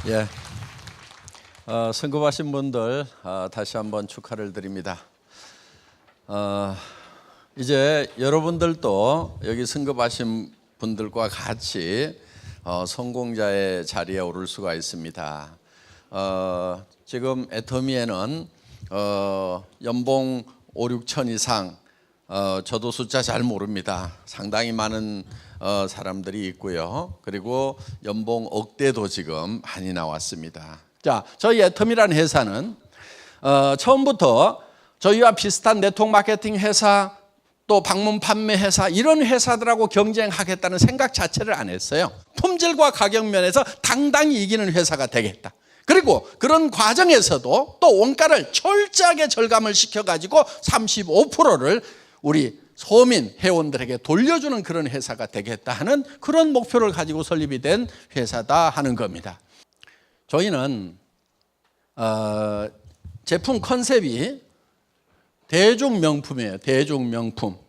예, 선급하신 분들 다시 한번 축하를 드립니다. 이제 여러분들도 여기 선급하신 분들과 같이 성공자의 자리에 오를 수가 있습니다. 지금 애터미에는 연봉 5, 6천 이상, 저도 숫자 잘 모릅니다. 상당히 많은 사람들이 있고요. 그리고 연봉 억대도 지금 많이 나왔습니다. 자, 저희 애터미라는 회사는 처음부터 저희와 비슷한 네트워크 마케팅 회사, 또 방문 판매 회사, 이런 회사들하고 경쟁하겠다는 생각 자체를 안 했어요. 품질과 가격 면에서 당당히 이기는 회사가 되겠다. 그리고 그런 과정에서도 또 원가를 철저하게 절감을 시켜가지고 35%를 우리 소민 회원들에게 돌려주는 그런 회사가 되겠다 하는 그런 목표를 가지고 설립이 된 회사다 하는 겁니다. 저희는 제품 컨셉이 대중명품이에요. 대중명품.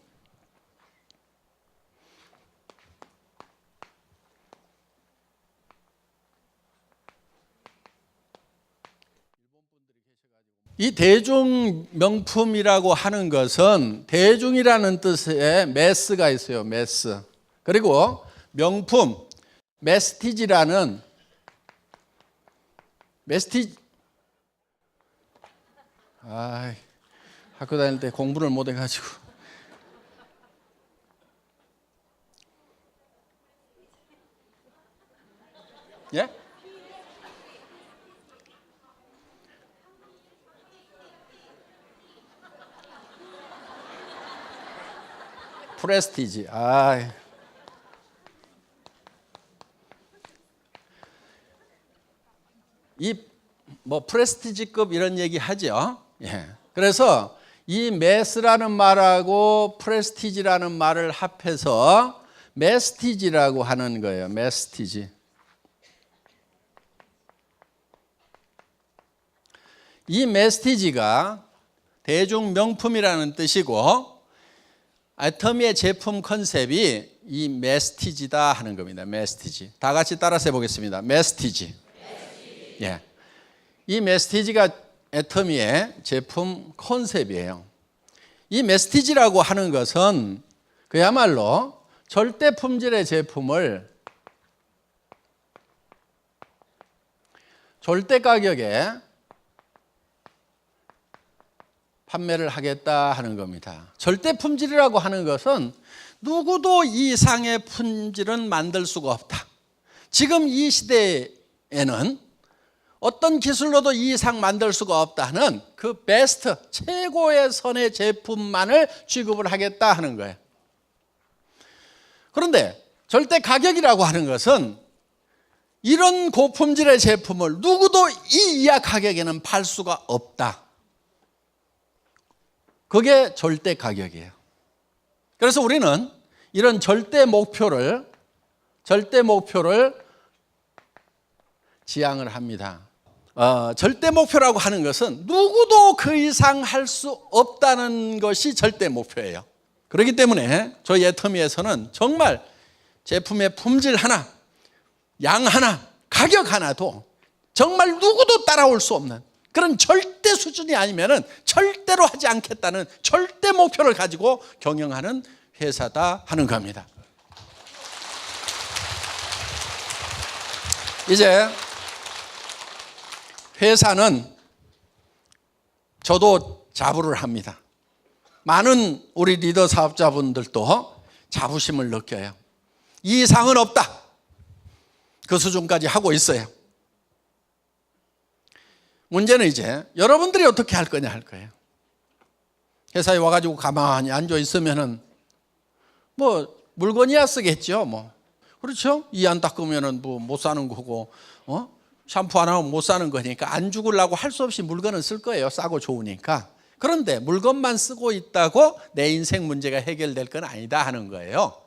이 대중명품이라고 하는 것은 대중이라는 뜻의 매스가 있어요. 매스. 그리고 명품, 메스티지라는 학교 다닐 때 공부를 못 해가지고 예? 프레스티지. 프레스티지급 이런 얘기 하죠. 예. 그래서 이 매스라는 말하고 프레스티지라는 말을 합해서 메스티지라고 하는 거예요. 메스티지. 이 메스티지가 대중명품이라는 뜻이고, 애터미의 제품 컨셉이 이 메스티지다 하는 겁니다. 메스티지. 다 같이 따라서 해보겠습니다. 메스티지. 예. 이 메스티지가 애터미의 제품 컨셉이에요. 이 메스티지라고 하는 것은 그야말로 절대 품질의 제품을 절대 가격에 판매를 하겠다 하는 겁니다. 절대 품질이라고 하는 것은 누구도 이 이상의 품질은 만들 수가 없다. 지금 이 시대에는 어떤 기술로도 이 이상 만들 수가 없다는 그 베스트, 최고의 선의 제품만을 취급을 하겠다 하는 거예요. 그런데 절대 가격이라고 하는 것은 이런 고품질의 제품을 누구도 이 이하 가격에는 팔 수가 없다. 그게 절대 가격이에요. 그래서 우리는 이런 절대 목표를 지향을 합니다. 절대 목표라고 하는 것은 누구도 그 이상 할 수 없다는 것이 절대 목표예요. 그렇기 때문에 저희 애터미에서는 정말 제품의 품질 하나, 양 하나, 가격 하나도 정말 누구도 따라올 수 없는 그런 절대 수준이 아니면은 절대로 하지 않겠다는 절대 목표를 가지고 경영하는 회사다 하는 겁니다. 이제 회사는 저도 자부를 합니다. 많은 우리 리더 사업자분들도 자부심을 느껴요. 이 이상은 없다. 그 수준까지 하고 있어요. 문제는 이제 여러분들이 어떻게 할 거냐 할 거예요. 회사에 와가지고 가만히 앉아 있으면은 물건이야 쓰겠죠. 그렇죠? 이 안 닦으면은 못 사는 거고, 샴푸 안 하면 못 사는 거니까 안 죽으려고 할 수 없이 물건은 쓸 거예요. 싸고 좋으니까. 그런데 물건만 쓰고 있다고 내 인생 문제가 해결될 건 아니다 하는 거예요.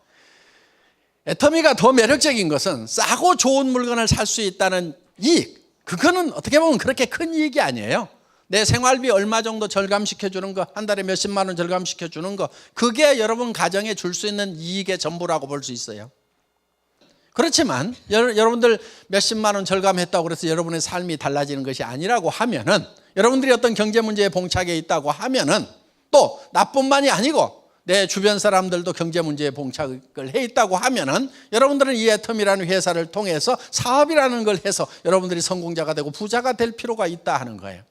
애터미가 더 매력적인 것은 싸고 좋은 물건을 살 수 있다는 이익. 그거는 어떻게 보면 그렇게 큰 이익이 아니에요. 내 생활비 얼마 정도 절감시켜 주는 거, 한 달에 몇십만 원 절감시켜 주는 거, 그게 여러분 가정에 줄 수 있는 이익의 전부라고 볼 수 있어요. 그렇지만 여러분들 몇십만 원 절감했다고 그래서 여러분의 삶이 달라지는 것이 아니라고 하면은, 여러분들이 어떤 경제 문제에 봉착해 있다고 하면은, 또 나뿐만이 아니고 내 주변 사람들도 경제 문제에 봉착을 해 있다고 하면은, 여러분들은 이 애텀이라는 회사를 통해서 사업이라는 걸 해서 여러분들이 성공자가 되고 부자가 될 필요가 있다 하는 거예요.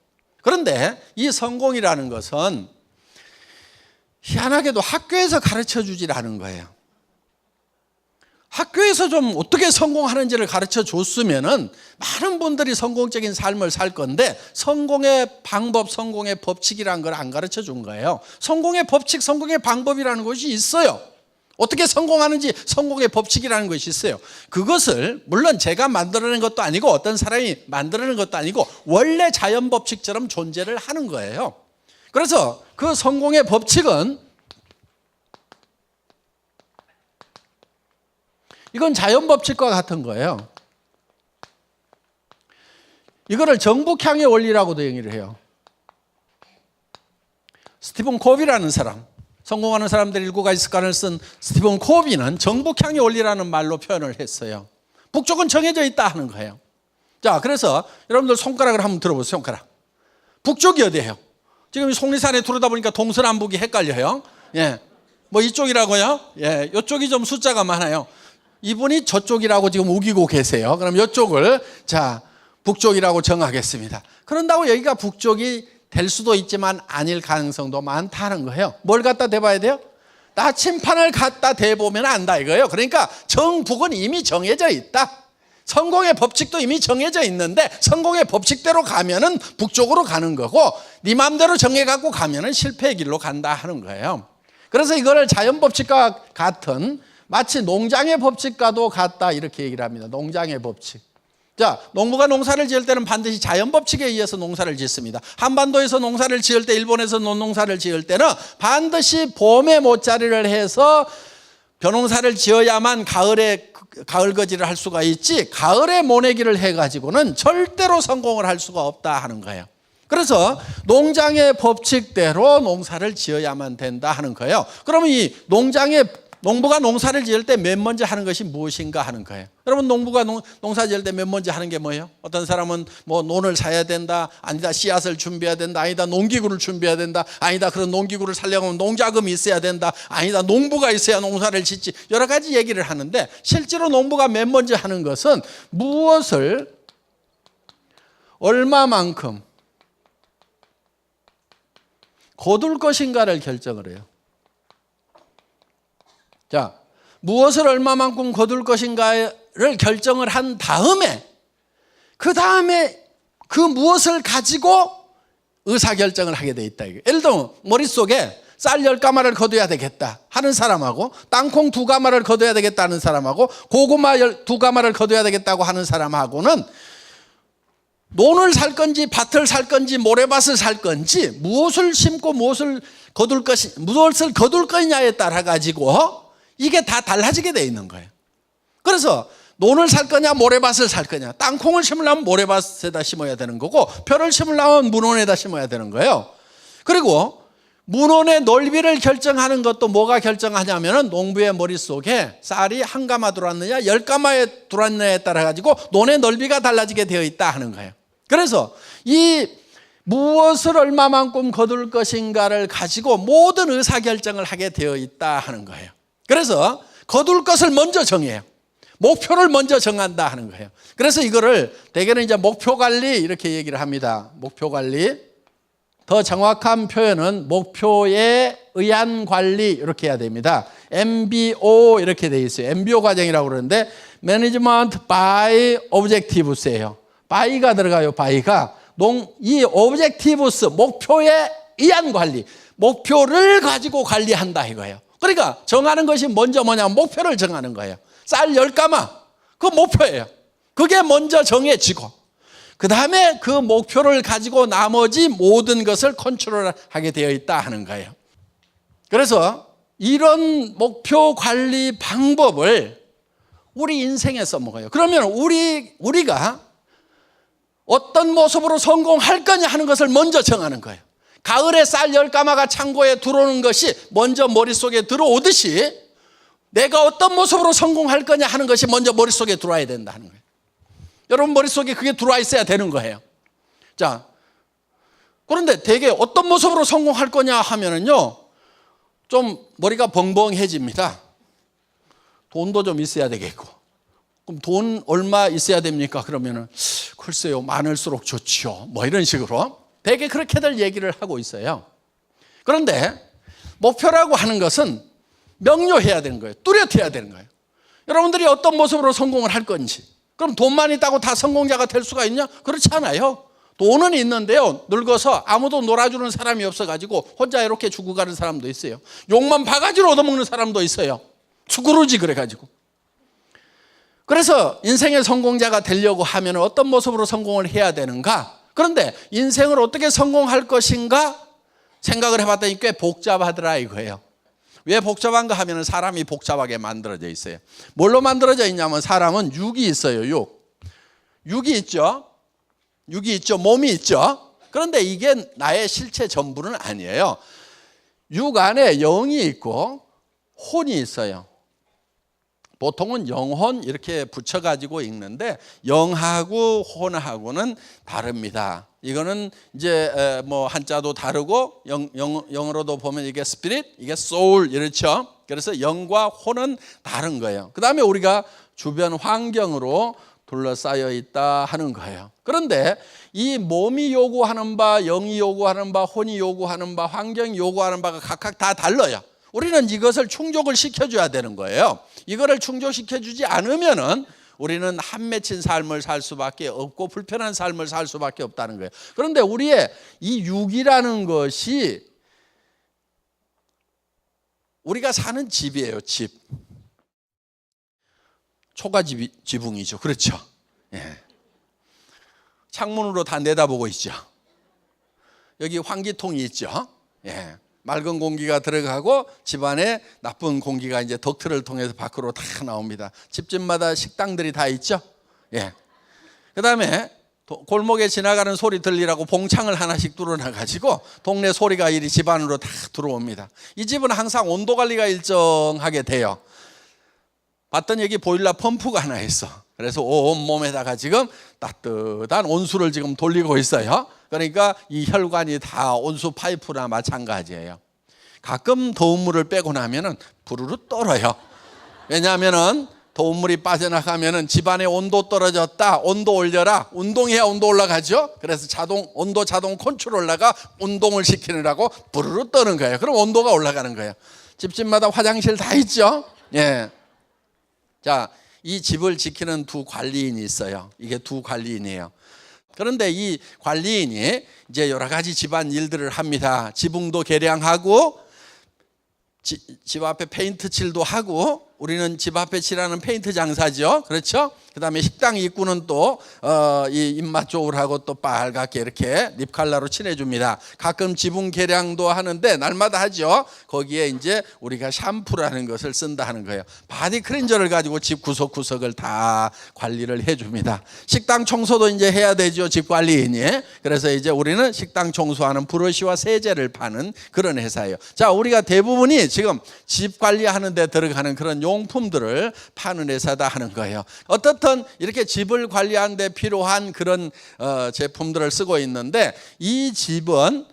그런데 이 성공이라는 것은 희한하게도 학교에서 가르쳐 주질 않은 거예요. 학교에서 좀 어떻게 성공하는지를 가르쳐 줬으면은 많은 분들이 성공적인 삶을 살 건데, 성공의 방법, 성공의 법칙이라는 걸 안 가르쳐 준 거예요. 성공의 법칙, 성공의 방법이라는 것이 있어요. 어떻게 성공하는지 성공의 법칙이라는 것이 있어요. 그것을 물론 제가 만들어낸 것도 아니고 어떤 사람이 만들어낸 것도 아니고 원래 자연 법칙처럼 존재를 하는 거예요. 그래서 그 성공의 법칙은, 이건 자연 법칙과 같은 거예요. 이거를 정북향의 원리라고도 얘기를 해요. 스티븐 코비라는 사람, 성공하는 사람들 일구가 있을까를 쓴 스티븐 코비는 정북향의 원리라는 말로 표현을 했어요. 북쪽은 정해져 있다 하는 거예요. 자, 그래서 여러분들 손가락을 한번 들어보세요. 손가락. 북쪽이 어디예요? 지금 속리산에 들어다보니까 동서남북이 헷갈려요. 예, 뭐 이쪽이라고요? 예, 이쪽이 좀 숫자가 많아요. 이분이 저쪽이라고 지금 우기고 계세요. 그럼 이쪽을 자 북쪽이라고 정하겠습니다. 그런다고 여기가 북쪽이 될 수도 있지만 아닐 가능성도 많다는 거예요. 뭘 갖다 대봐야 돼요? 나침판을 갖다 대보면 안다 이거예요. 그러니까 정북은 이미 정해져 있다. 성공의 법칙도 이미 정해져 있는데 성공의 법칙대로 가면은 북쪽으로 가는 거고, 네 마음대로 정해갖고 가면은 실패의 길로 간다 하는 거예요. 그래서 이거를 자연 법칙과 같은, 마치 농장의 법칙과도 같다 이렇게 얘기를 합니다. 농장의 법칙. 자, 농부가 농사를 지을 때는 반드시 자연 법칙에 의해서 농사를 짓습니다. 한반도에서 농사를 지을 때, 일본에서 농사를 지을 때는 반드시 봄에 모짜리를 해서 벼농사를 지어야만 가을에 가을거지를 할 수가 있지, 가을에 모내기를 해가지고는 절대로 성공을 할 수가 없다 하는 거예요. 그래서 농장의 법칙대로 농사를 지어야만 된다 하는 거예요. 그러면 이 농부가 농사를 지을 때 맨 먼저 하는 것이 무엇인가 하는 거예요. 여러분, 농부가 농사 지을 때 맨 먼저 하는 게 뭐예요? 어떤 사람은 뭐 논을 사야 된다, 아니다 씨앗을 준비해야 된다, 아니다 농기구를 준비해야 된다, 아니다 그런 농기구를 사려면 농자금이 있어야 된다, 아니다 농부가 있어야 농사를 짓지, 여러 가지 얘기를 하는데, 실제로 농부가 맨 먼저 하는 것은 무엇을 얼마만큼 거둘 것인가를 결정을 해요. 자, 무엇을 얼마만큼 거둘 것인가를 결정을 한 다음에, 그 다음에 그 무엇을 가지고 의사결정을 하게 돼 있다. 예를 들면 머릿속에 쌀 10가마를 거둬야 되겠다 하는 사람하고, 땅콩 2가마를 거둬야 되겠다 하는 사람하고, 고구마 2가마를 거둬야 되겠다고 하는 사람하고는 논을 살 건지 밭을 살 건지 모래밭을 살 건지, 무엇을 심고 무엇을 거둘 거냐에 따라 가지고 이게 다 달라지게 돼 있는 거예요. 그래서 논을 살 거냐 모래밭을 살 거냐, 땅콩을 심으려면 모래밭에다 심어야 되는 거고, 벼를 심으려면 문원에다 심어야 되는 거예요. 그리고 문원의 넓이를 결정하는 것도 뭐가 결정하냐면은 농부의 머릿속에 쌀이 1가마 들어왔느냐 10가마에 들어왔느냐에 따라 가지고 논의 넓이가 달라지게 되어 있다 하는 거예요. 그래서 이 무엇을 얼마만큼 거둘 것인가를 가지고 모든 의사결정을 하게 되어 있다 하는 거예요. 그래서 거둘 것을 먼저 정해요. 목표를 먼저 정한다 하는 거예요. 그래서 이거를 대개는 이제 목표 관리 이렇게 얘기를 합니다. 목표 관리. 더 정확한 표현은 목표에 의한 관리 이렇게 해야 됩니다. MBO 이렇게 돼 있어요. MBO 과정이라고 그러는데 Management by Objectives예요. by가 들어가요. by가 이 Objectives, 목표에 의한 관리, 목표를 가지고 관리한다 이거예요. 그러니까 정하는 것이 먼저 뭐냐면 목표를 정하는 거예요. 쌀 10가마, 그 목표예요. 그게 먼저 정해지고, 그 다음에 그 목표를 가지고 나머지 모든 것을 컨트롤하게 되어 있다 하는 거예요. 그래서 이런 목표 관리 방법을 우리 인생에 써먹어요. 그러면 우리가 어떤 모습으로 성공할 거냐 하는 것을 먼저 정하는 거예요. 가을에 쌀 10가마가 창고에 들어오는 것이 먼저 머릿속에 들어오듯이, 내가 어떤 모습으로 성공할 거냐 하는 것이 먼저 머릿속에 들어와야 된다 하는 거예요. 여러분 머릿속에 그게 들어와 있어야 되는 거예요. 자, 그런데 대개 어떤 모습으로 성공할 거냐 하면은요, 좀 머리가 벙벙해집니다. 돈도 좀 있어야 되겠고. 그럼 돈 얼마 있어야 됩니까? 그러면은 글쎄요, 많을수록 좋지요. 뭐 이런 식으로 대개 그렇게들 얘기를 하고 있어요. 그런데 목표라고 하는 것은 명료해야 되는 거예요. 뚜렷해야 되는 거예요. 여러분들이 어떤 모습으로 성공을 할 건지. 그럼 돈만 있다고 다 성공자가 될 수가 있냐? 그렇지 않아요. 돈은 있는데요, 늙어서 아무도 놀아주는 사람이 없어가지고 혼자 이렇게 죽어가는 사람도 있어요. 욕만 바가지로 얻어먹는 사람도 있어요. 수그러지 그래가지고. 그래서 인생의 성공자가 되려고 하면 어떤 모습으로 성공을 해야 되는가? 그런데 인생을 어떻게 성공할 것인가 생각을 해봤더니 꽤 복잡하더라 이거예요. 왜 복잡한가 하면 사람이 복잡하게 만들어져 있어요. 뭘로 만들어져 있냐면 사람은 육이 있어요. 육이 있죠. 육이 있죠. 몸이 있죠. 그런데 이게 나의 실체 전부는 아니에요. 육 안에 영이 있고 혼이 있어요. 보통은 영혼 이렇게 붙여가지고 읽는데 영하고 혼하고는 다릅니다. 이거는 이제 뭐 한자도 다르고 영어로도 보면 이게 스피릿, 이게 소울 이렇죠. 그래서 영과 혼은 다른 거예요. 그 다음에 우리가 주변 환경으로 둘러싸여 있다 하는 거예요. 그런데 이 몸이 요구하는 바, 영이 요구하는 바, 혼이 요구하는 바, 환경이 요구하는 바가 각각 다 달라요. 우리는 이것을 충족을 시켜줘야 되는 거예요. 이거를 충족시켜주지 않으면은 우리는 한 맺힌 삶을 살 수밖에 없고 불편한 삶을 살 수밖에 없다는 거예요. 그런데 우리의 이 육이라는 것이 우리가 사는 집이에요. 집. 초가 지붕이죠. 그렇죠. 예. 창문으로 다 내다보고 있죠. 여기 환기통이 있죠. 예. 맑은 공기가 들어가고 집안에 나쁜 공기가 이제 덕트를 통해서 밖으로 다 나옵니다. 집집마다 식당들이 다 있죠. 예. 그다음에 골목에 지나가는 소리 들리라고 봉창을 하나씩 뚫어놔 가지고 동네 소리가 이리 집 안으로 다 들어옵니다. 이 집은 항상 온도 관리가 일정하게 돼요. 봤더니 여기 보일러 펌프가 하나 있어. 그래서 온 몸에다가 지금 따뜻한 온수를 지금 돌리고 있어요. 그러니까 이 혈관이 다 온수 파이프나 마찬가지예요. 가끔 더운 물을 빼고 나면은 부르르 떨어요. 왜냐하면은 더운 물이 빠져나가면은 집안의 온도 떨어졌다, 온도 올려라, 운동해야 온도 올라가죠. 그래서 온도 자동 컨트롤러가 운동을 시키느라고 부르르 떠는 거예요. 그럼 온도가 올라가는 거예요. 집집마다 화장실 다 있죠. 예. 자, 이 집을 지키는 두 관리인이 있어요. 이게 두 관리인이에요. 그런데 이 관리인이 이제 여러 가지 집안 일들을 합니다. 지붕도 개량하고 집 앞에 페인트 칠도 하고, 우리는 집 앞에 칠하는 페인트 장사죠. 그렇죠? 그 다음에 식당 입구는 또 이 입맛 좋으라고 또 빨갛게 이렇게 립 컬러로 칠해줍니다. 가끔 지붕 개량도 하는데 날마다 하죠. 거기에 이제 우리가 샴푸라는 것을 쓴다 하는 거예요. 바디 클렌저를 가지고 집 구석구석을 다 관리를 해줍니다. 식당 청소도 이제 해야 되죠. 집 관리인이. 그래서 이제 우리는 식당 청소하는 브러쉬와 세제를 파는 그런 회사예요. 자, 우리가 대부분이 지금 집 관리하는 데 들어가는 그런 용품들을 파는 회사다 하는 거예요. 어떻든 이렇게 집을 관리하는 데 필요한 그런 제품들을 쓰고 있는데, 이 집은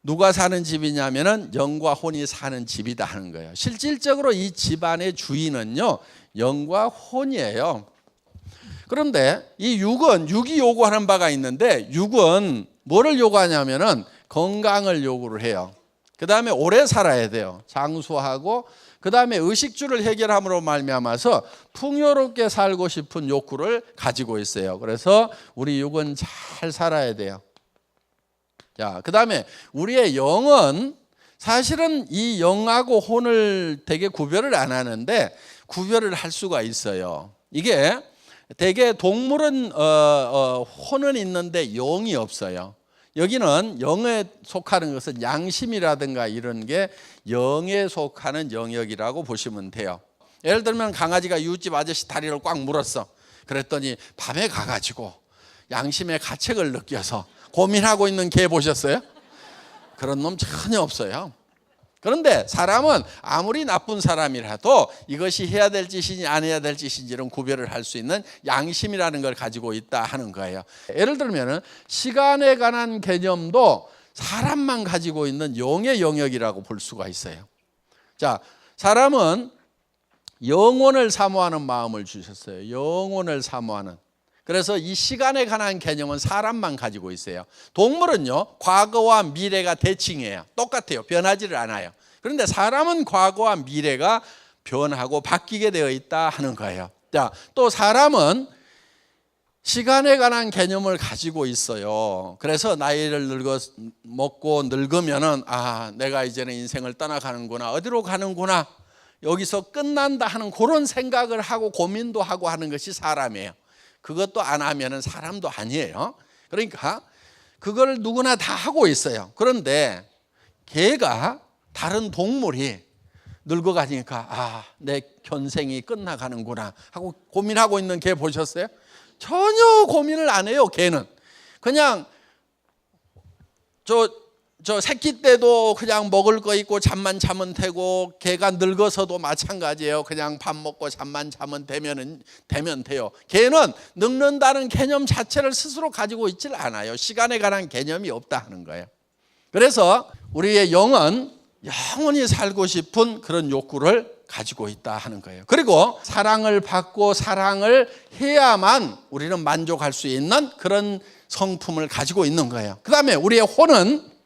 누가 사는 집이냐면은 영과 혼이 사는 집이다 하는 거예요. 실질적으로 이 집안의 주인은요, 영과 혼이에요. 그런데 이 육이 요구하는 바가 있는데, 육은 뭐를 요구하냐면은 건강을 요구를 해요. 그 다음에 오래 살아야 돼요. 장수하고, 그 다음에 의식주를 해결함으로 말미암아서 풍요롭게 살고 싶은 욕구를 가지고 있어요. 그래서 우리 육은 잘 살아야 돼요. 자, 그 다음에 우리의 영은 사실은 이 영하고 혼을 되게 구별을 안 하는데 구별을 할 수가 있어요. 이게 되게 동물은 혼은 있는데 영이 없어요. 여기는 영에 속하는 것은 양심이라든가 이런 게 영에 속하는 영역이라고 보시면 돼요. 예를 들면 강아지가 이웃집 아저씨 다리를 꽉 물었어. 그랬더니 밤에 가가지고 양심의 가책을 느껴서 고민하고 있는 개 보셨어요? 그런 놈 전혀 없어요. 그런데 사람은 아무리 나쁜 사람이라도 이것이 해야 될 짓이니 안 해야 될 짓인지는 구별을 할 수 있는 양심이라는 걸 가지고 있다 하는 거예요. 예를 들면 시간에 관한 개념도 사람만 가지고 있는 영의 영역이라고 볼 수가 있어요. 자, 사람은 영혼을 사모하는 마음을 주셨어요. 영혼을 사모하는. 그래서 이 시간에 관한 개념은 사람만 가지고 있어요. 동물은요, 과거와 미래가 대칭이에요. 똑같아요. 변하지를 않아요. 그런데 사람은 과거와 미래가 변하고 바뀌게 되어 있다 하는 거예요. 자, 또 사람은 시간에 관한 개념을 가지고 있어요. 그래서 나이를 먹고 늙으면은 내가 이제는 인생을 떠나가는구나. 어디로 가는구나. 여기서 끝난다 하는 그런 생각을 하고 고민도 하고 하는 것이 사람이에요. 그것도 안 하면은 사람도 아니에요. 그러니까 그걸 누구나 다 하고 있어요. 그런데 개가 다른 동물이 늙어가니까 내 견생이 끝나가는구나 하고 고민하고 있는 개 보셨어요? 전혀 고민을 안 해요. 개는 그냥 저 새끼 때도 그냥 먹을 거 있고 잠만 자면 되고, 개가 늙어서도 마찬가지예요. 그냥 밥 먹고 잠만 자면 되면 돼요. 개는 늙는다는 개념 자체를 스스로 가지고 있질 않아요. 시간에 관한 개념이 없다 하는 거예요. 그래서 우리의 영은 영원히 살고 싶은 그런 욕구를 가지고 있다 하는 거예요. 그리고 사랑을 받고 사랑을 해야만 우리는 만족할 수 있는 그런 성품을 가지고 있는 거예요. 그 다음에 우리의 혼은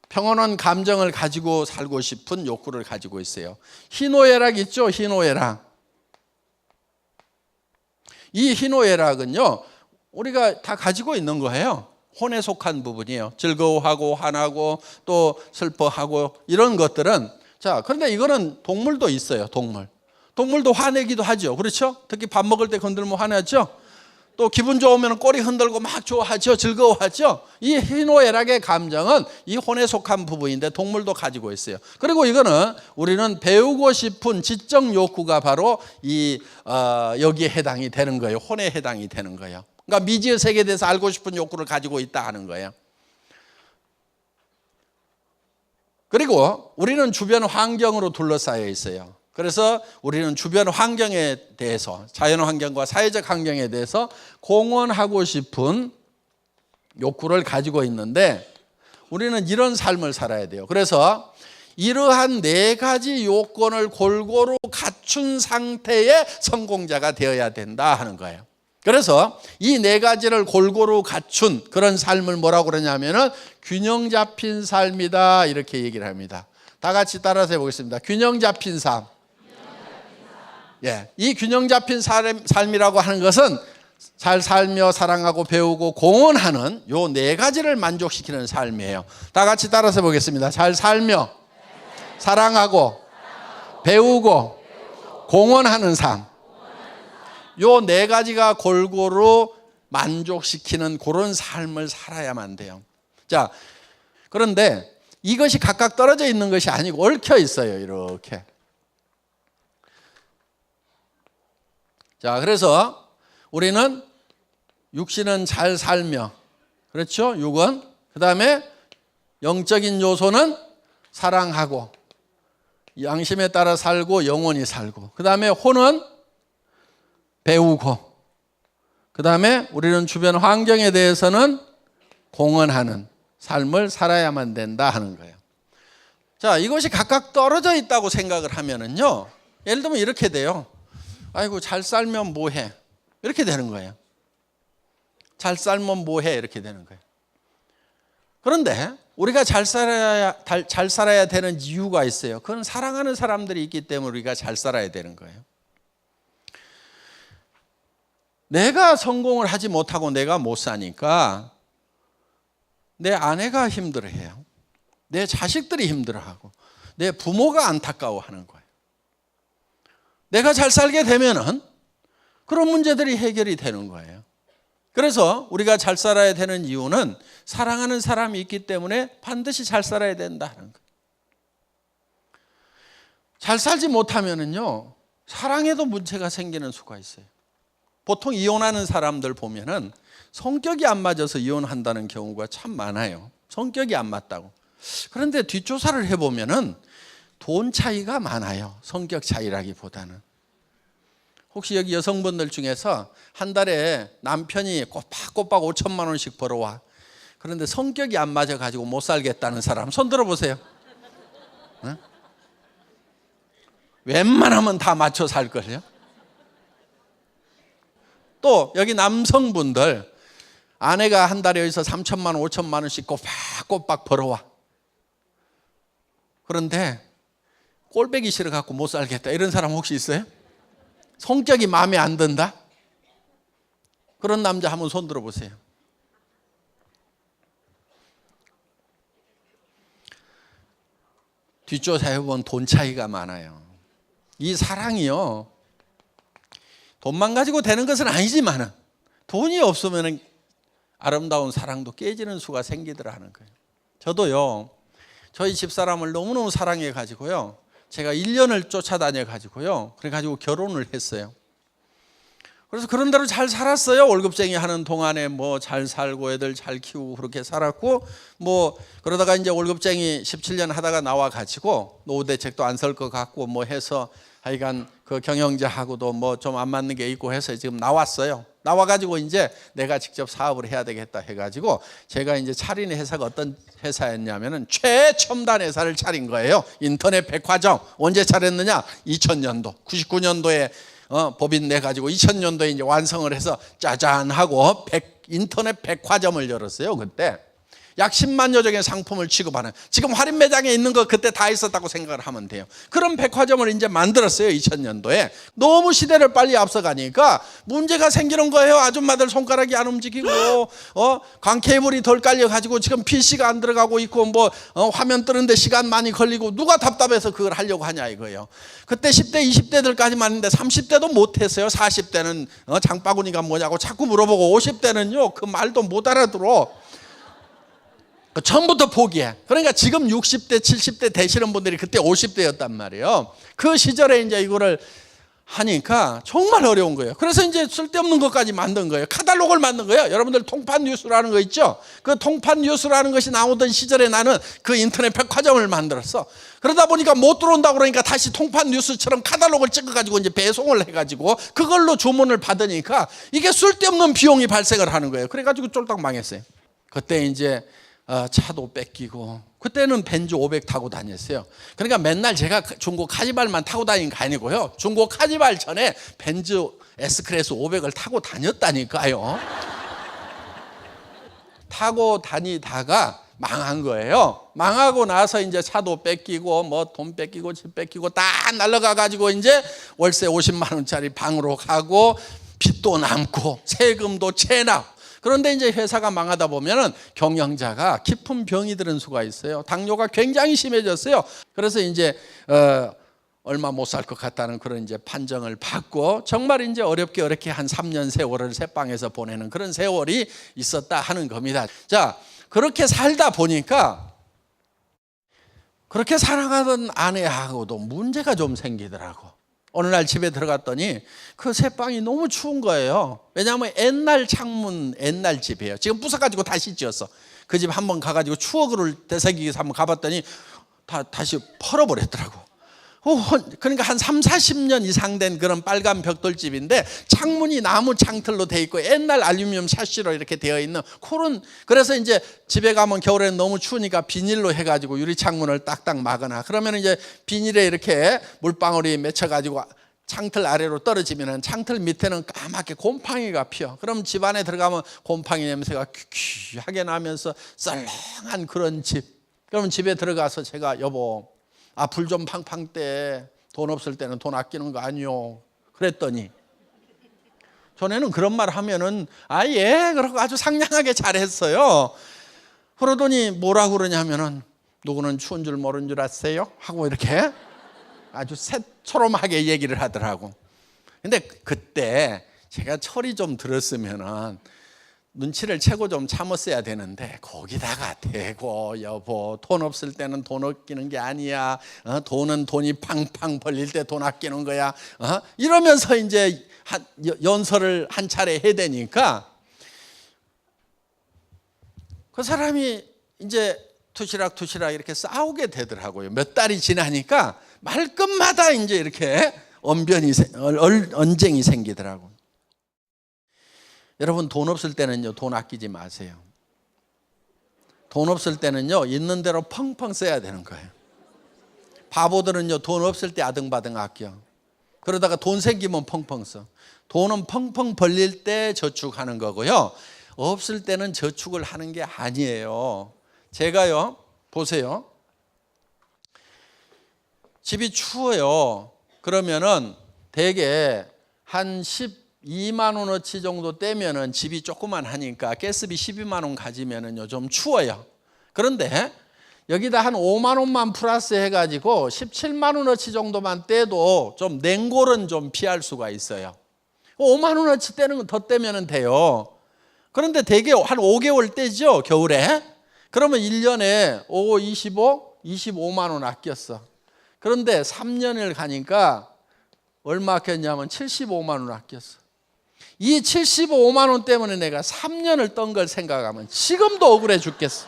평온한 감정을 가지고 살고 싶은 욕구를 가지고 있어요. 희노애락 있죠? 희노애락. 이 희노애락은요, 우리가 다 가지고 있는 거예요. 혼에 속한 부분이에요. 즐거워하고 화나고 또 슬퍼하고 이런 것들은. 자, 그런데 이거는 동물도 있어요. 동물도 화내기도 하죠. 그렇죠? 특히 밥 먹을 때 건들면 화나죠. 또 기분 좋으면 꼬리 흔들고 막 좋아하죠. 즐거워하죠. 이 희노애락의 감정은 이 혼에 속한 부분인데 동물도 가지고 있어요. 그리고 이거는 우리는 배우고 싶은 지적 욕구가 바로 여기에 해당이 되는 거예요. 혼에 해당이 되는 거예요. 그러니까 미지의 세계에 대해서 알고 싶은 욕구를 가지고 있다 하는 거예요. 그리고 우리는 주변 환경으로 둘러싸여 있어요. 그래서 우리는 주변 환경에 대해서, 자연 환경과 사회적 환경에 대해서 공헌하고 싶은 욕구를 가지고 있는데 우리는 이런 삶을 살아야 돼요. 그래서 이러한 네 가지 요건을 골고루 갖춘 상태의 성공자가 되어야 된다 하는 거예요. 그래서 이 네 가지를 골고루 갖춘 그런 삶을 뭐라고 그러냐면은 균형 잡힌 삶이다 이렇게 얘기를 합니다. 다 같이 따라서 해보겠습니다. 균형 잡힌 삶. 이 균형 잡힌 삶이라고 하는 것은 잘 살며 사랑하고 배우고 공헌하는 요 네 가지를 만족시키는 삶이에요. 다 같이 따라서 해보겠습니다. 잘 살며 사랑하고 배우고 공헌하는 삶. 요 네 가지가 골고루 만족시키는 그런 삶을 살아야만 돼요. 자, 그런데 이것이 각각 떨어져 있는 것이 아니고 얽혀 있어요. 이렇게. 자, 그래서 우리는 육신은 잘 살며, 그렇죠? 육은. 그 다음에 영적인 요소는 사랑하고, 양심에 따라 살고, 영원히 살고. 그 다음에 혼은 배우고, 그 다음에 우리는 주변 환경에 대해서는 공헌하는 삶을 살아야만 된다 하는 거예요. 자, 이것이 각각 떨어져 있다고 생각을 하면은요, 예를 들면 이렇게 돼요. 아이고, 잘 살면 뭐해? 이렇게 되는 거예요. 잘 살면 뭐해? 이렇게 되는 거예요. 그런데 우리가 잘 살아야 되는 이유가 있어요. 그건 사랑하는 사람들이 있기 때문에 우리가 잘 살아야 되는 거예요. 내가 성공을 하지 못하고 내가 못 사니까 내 아내가 힘들어해요. 내 자식들이 힘들어하고 내 부모가 안타까워하는 거예요. 내가 잘 살게 되면은 그런 문제들이 해결이 되는 거예요. 그래서 우리가 잘 살아야 되는 이유는 사랑하는 사람이 있기 때문에 반드시 잘 살아야 된다는 거예요. 잘 살지 못하면은요, 사랑에도 문제가 생기는 수가 있어요. 보통 이혼하는 사람들 보면은 성격이 안 맞아서 이혼한다는 경우가 참 많아요. 성격이 안 맞다고. 그런데 뒷조사를 해보면은 돈 차이가 많아요. 성격 차이라기보다는. 혹시 여기 여성분들 중에서 한 달에 남편이 꼬박꼬박 5천만 원씩 벌어와. 그런데 성격이 안 맞아가지고 못 살겠다는 사람 손 들어보세요. 응? 웬만하면 다 맞춰 살걸요. 또 여기 남성분들 아내가 한 달에 여기서 3천만 원 5천만 원씩 꼬박꼬박 벌어와. 그런데 꼴배기 싫어갖고 못 살겠다 이런 사람 혹시 있어요? 성격이 마음에 안 든다? 그런 남자 한번 손 들어보세요. 뒷조사해보면 돈 차이가 많아요. 이 사랑이요, 돈만 가지고 되는 것은 아니지만 돈이 없으면 아름다운 사랑도 깨지는 수가 생기더라 하는 거예요. 저도요, 저희 집사람을 너무너무 사랑해가지고요, 제가 1년을 쫓아다녀가지고요, 그래가지고 결혼을 했어요. 그래서 그런 대로 잘 살았어요. 월급쟁이 하는 동안에 뭐 잘 살고 애들 잘 키우고 그렇게 살았고, 뭐 그러다가 이제 월급쟁이 17년 하다가 나와가지고 노후 대책도 안 설 것 같고 뭐 해서 하여간 그 경영자하고도 뭐 좀 안 맞는 게 있고 해서 지금 나왔어요. 나와가지고 이제 내가 직접 사업을 해야 되겠다 해가지고 제가 이제 차린 회사가 어떤 회사였냐면은 최첨단 회사를 차린 거예요. 인터넷 백화점. 언제 차렸느냐? 2000년도, 99년도에 법인 내 가지고 2000년도에 이제 완성을 해서 짜잔 하고 인터넷 백화점을 열었어요. 그때 약 10만여 종의 상품을 취급하는, 지금 할인 매장에 있는 거 그때 다 있었다고 생각을 하면 돼요. 그런 백화점을 이제 만들었어요. 2000년도에. 너무 시대를 빨리 앞서가니까 문제가 생기는 거예요. 아줌마들 손가락이 안 움직이고 광 케이블이 덜 깔려 가지고 지금 PC가 안 들어가고 있고 뭐 화면 뜨는데 시간 많이 걸리고, 누가 답답해서 그걸 하려고 하냐 이거예요. 그때 10대 20대들까지만 했는데 30대도 못했어요. 40대는 장바구니가 뭐냐고 자꾸 물어보고 50대는요 그 말도 못 알아들어. 처음부터 포기해. 그러니까 지금 60대 70대 되시는 분들이 그때 50대였단 말이에요. 그 시절에 이제 이거를 하니까 정말 어려운 거예요. 그래서 이제 쓸데없는 것까지 만든 거예요. 카탈로그를 만든 거예요. 여러분들 통판 뉴스라는 거 있죠? 그 통판 뉴스라는 것이 나오던 시절에 나는 그 인터넷 백화점을 만들었어. 그러다 보니까 못 들어온다고 그러니까 다시 통판 뉴스처럼 카탈로그를 찍어가지고 이제 배송을 해가지고 그걸로 주문을 받으니까 이게 쓸데없는 비용이 발생을 하는 거예요. 그래가지고 쫄딱 망했어요. 그때 이제 차도 뺏기고, 그때는 벤츠 500 타고 다녔어요. 그러니까 맨날 제가 중고 카니발만 타고 다닌 게 아니고요, 중고 카니발 전에 벤츠 S클래스 500을 타고 다녔다니까요. 타고 다니다가 망한 거예요. 망하고 나서 이제 차도 뺏기고 뭐 돈 뺏기고 집 뺏기고 다 날라가 가지고 이제 월세 50만 원짜리 방으로 가고 빚도 남고 세금도 체납. 그런데 이제 회사가 망하다 보면은 경영자가 깊은 병이 들은 수가 있어요. 당뇨가 굉장히 심해졌어요. 그래서 이제 얼마 못 살 것 같다는 그런 이제 판정을 받고 정말 이제 어렵게 한 3년 세월을 새방에서 보내는 그런 세월이 있었다 하는 겁니다. 자, 그렇게 살다 보니까 그렇게 살아가던 아내하고도 문제가 좀 생기더라고. 어느 날 집에 들어갔더니 그 새방이 너무 추운 거예요. 왜냐하면 옛날 창문, 옛날 집이에요. 지금 부숴가지고 다시 지었어. 그 집 한번 가가지고 추억을 되새기기 위해서 한번 가봤더니 다시 펄어버렸더라고. 그러니까 한 3, 40년 이상 된 그런 빨간 벽돌집인데 창문이 나무 창틀로 돼 있고 옛날 알루미늄 샤시로 이렇게 되어 있는 그런, 그래서 이제 집에 가면 겨울에는 너무 추우니까 비닐로 해가지고 유리창문을 딱딱 막거나, 그러면 이제 비닐에 이렇게 물방울이 맺혀가지고 창틀 아래로 떨어지면 창틀 밑에는 까맣게 곰팡이가 피어. 그럼 집 안에 들어가면 곰팡이 냄새가 귀하게 나면서 썰렁한 그런 집. 그러면 집에 들어가서 제가 여보, 불 좀 팡팡 떼. 돈 없을 때는 돈 아끼는 거 아니요. 그랬더니 전에는 그런 말 하면은 예, 그러고 아주 상냥하게 잘했어요. 그러더니 뭐라고 그러냐면은 누구는 추운 줄 모르는 줄 아세요? 하고 이렇게 아주 새초롬하게 얘기를 하더라고. 근데 그때 제가 철이 좀 들었으면은 눈치를 채고 좀 참았어야 되는데, 거기다가 대고 여보, 돈 없을 때는 돈 아끼는 게 아니야. 돈은 돈이 팡팡 벌릴 때 돈 아끼는 거야. 이러면서 이제 연설을 한 차례 해야 되니까 그 사람이 이제 투시락 이렇게 싸우게 되더라고요. 몇 달이 지나니까 말끝마다 이제 이렇게 언쟁이 생기더라고요. 여러분, 돈 없을 때는요, 돈 아끼지 마세요. 돈 없을 때는요, 있는 대로 펑펑 써야 되는 거예요. 바보들은요, 돈 없을 때 아등바등 아껴. 그러다가 돈 생기면 펑펑 써. 돈은 펑펑 벌릴 때 저축하는 거고요, 없을 때는 저축을 하는 게 아니에요. 제가요, 보세요. 집이 추워요. 그러면은 대개 한 12만 원어치 정도 떼면은 집이 조그만 하니까 가스비 12만 원 가지면은요 좀 추워요. 그런데 여기다 한 5만 원만 플러스 해가지고 17만 원어치 정도만 떼도 좀 냉골은 좀 피할 수가 있어요. 5만 원어치 떼는 더 떼면은 돼요. 그런데 대개 한 5개월 떼죠, 겨울에. 그러면 1년에 5, 25, 25만 원 아꼈어. 그런데 3년을 가니까 얼마 아꼈냐면 75만 원 아꼈어. 이 75만 원 때문에 내가 3년을 떤 걸 생각하면 지금도 억울해 죽겠어.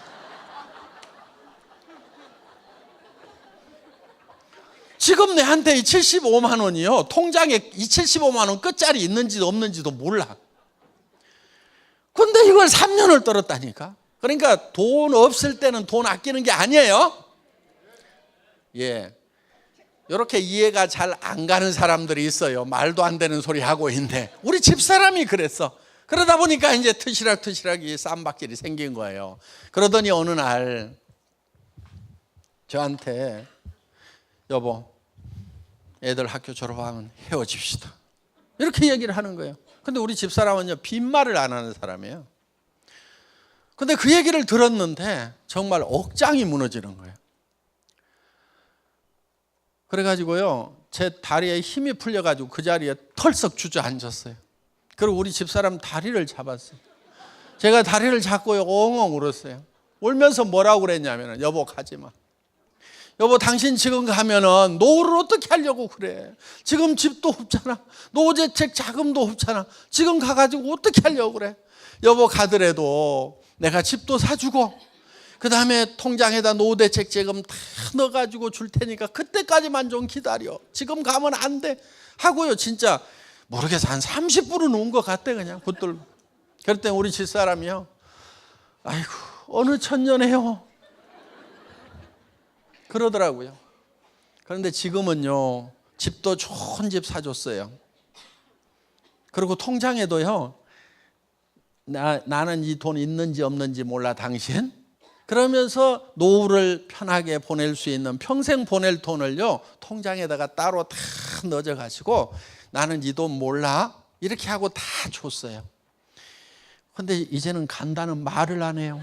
지금 내한테 이 75만 원이요, 통장에 이 75만 원 끝자리 있는지도 없는지도 몰라. 근데 이걸 3년을 떨었다니까. 그러니까 돈 없을 때는 돈 아끼는 게 아니에요. 예, 이렇게 이해가 잘 안 가는 사람들이 있어요. 말도 안 되는 소리 하고 있는데 우리 집사람이 그랬어. 그러다 보니까 이제 트시락이 쌈박질이 생긴 거예요. 그러더니 어느 날 저한테, 여보, 애들 학교 졸업하면 헤어집시다, 이렇게 얘기를 하는 거예요. 근데 우리 집사람은요, 빈말을 안 하는 사람이에요. 근데 그 얘기를 들었는데 정말 억장이 무너지는 거예요. 그래가지고요, 제 다리에 힘이 풀려가지고 그 자리에 털썩 주저앉았어요. 그리고 우리 집사람 다리를 잡았어요. 제가 다리를 잡고요, 엉엉 울었어요. 울면서 뭐라고 그랬냐면, 여보 가지 마. 여보, 당신 지금 가면은 노후를 어떻게 하려고 그래. 지금 집도 없잖아. 노후대책 자금도 없잖아. 지금 가가지고 어떻게 하려고 그래. 여보, 가더라도 내가 집도 사주고 그 다음에 통장에다 노후대책 자금 다 넣어가지고 줄 테니까 그때까지만 좀 기다려. 지금 가면 안 돼 하고요, 진짜 모르겠어, 한 30분은 운 것 같대, 그냥 붙들고. 그럴 때 우리 집사람이요, 아이고 어느 천년에요, 그러더라고요. 그런데 지금은요, 집도 좋은 집 사줬어요. 그리고 통장에도요, 나는 이 돈 있는지 없는지 몰라 당신, 그러면서 노후를 편하게 보낼 수 있는, 평생 보낼 돈을요 통장에다가 따로 다 넣어져 가지고 나는 이 돈 몰라 이렇게 하고 다 줬어요. 근데 이제는 간다는 말을 안 해요.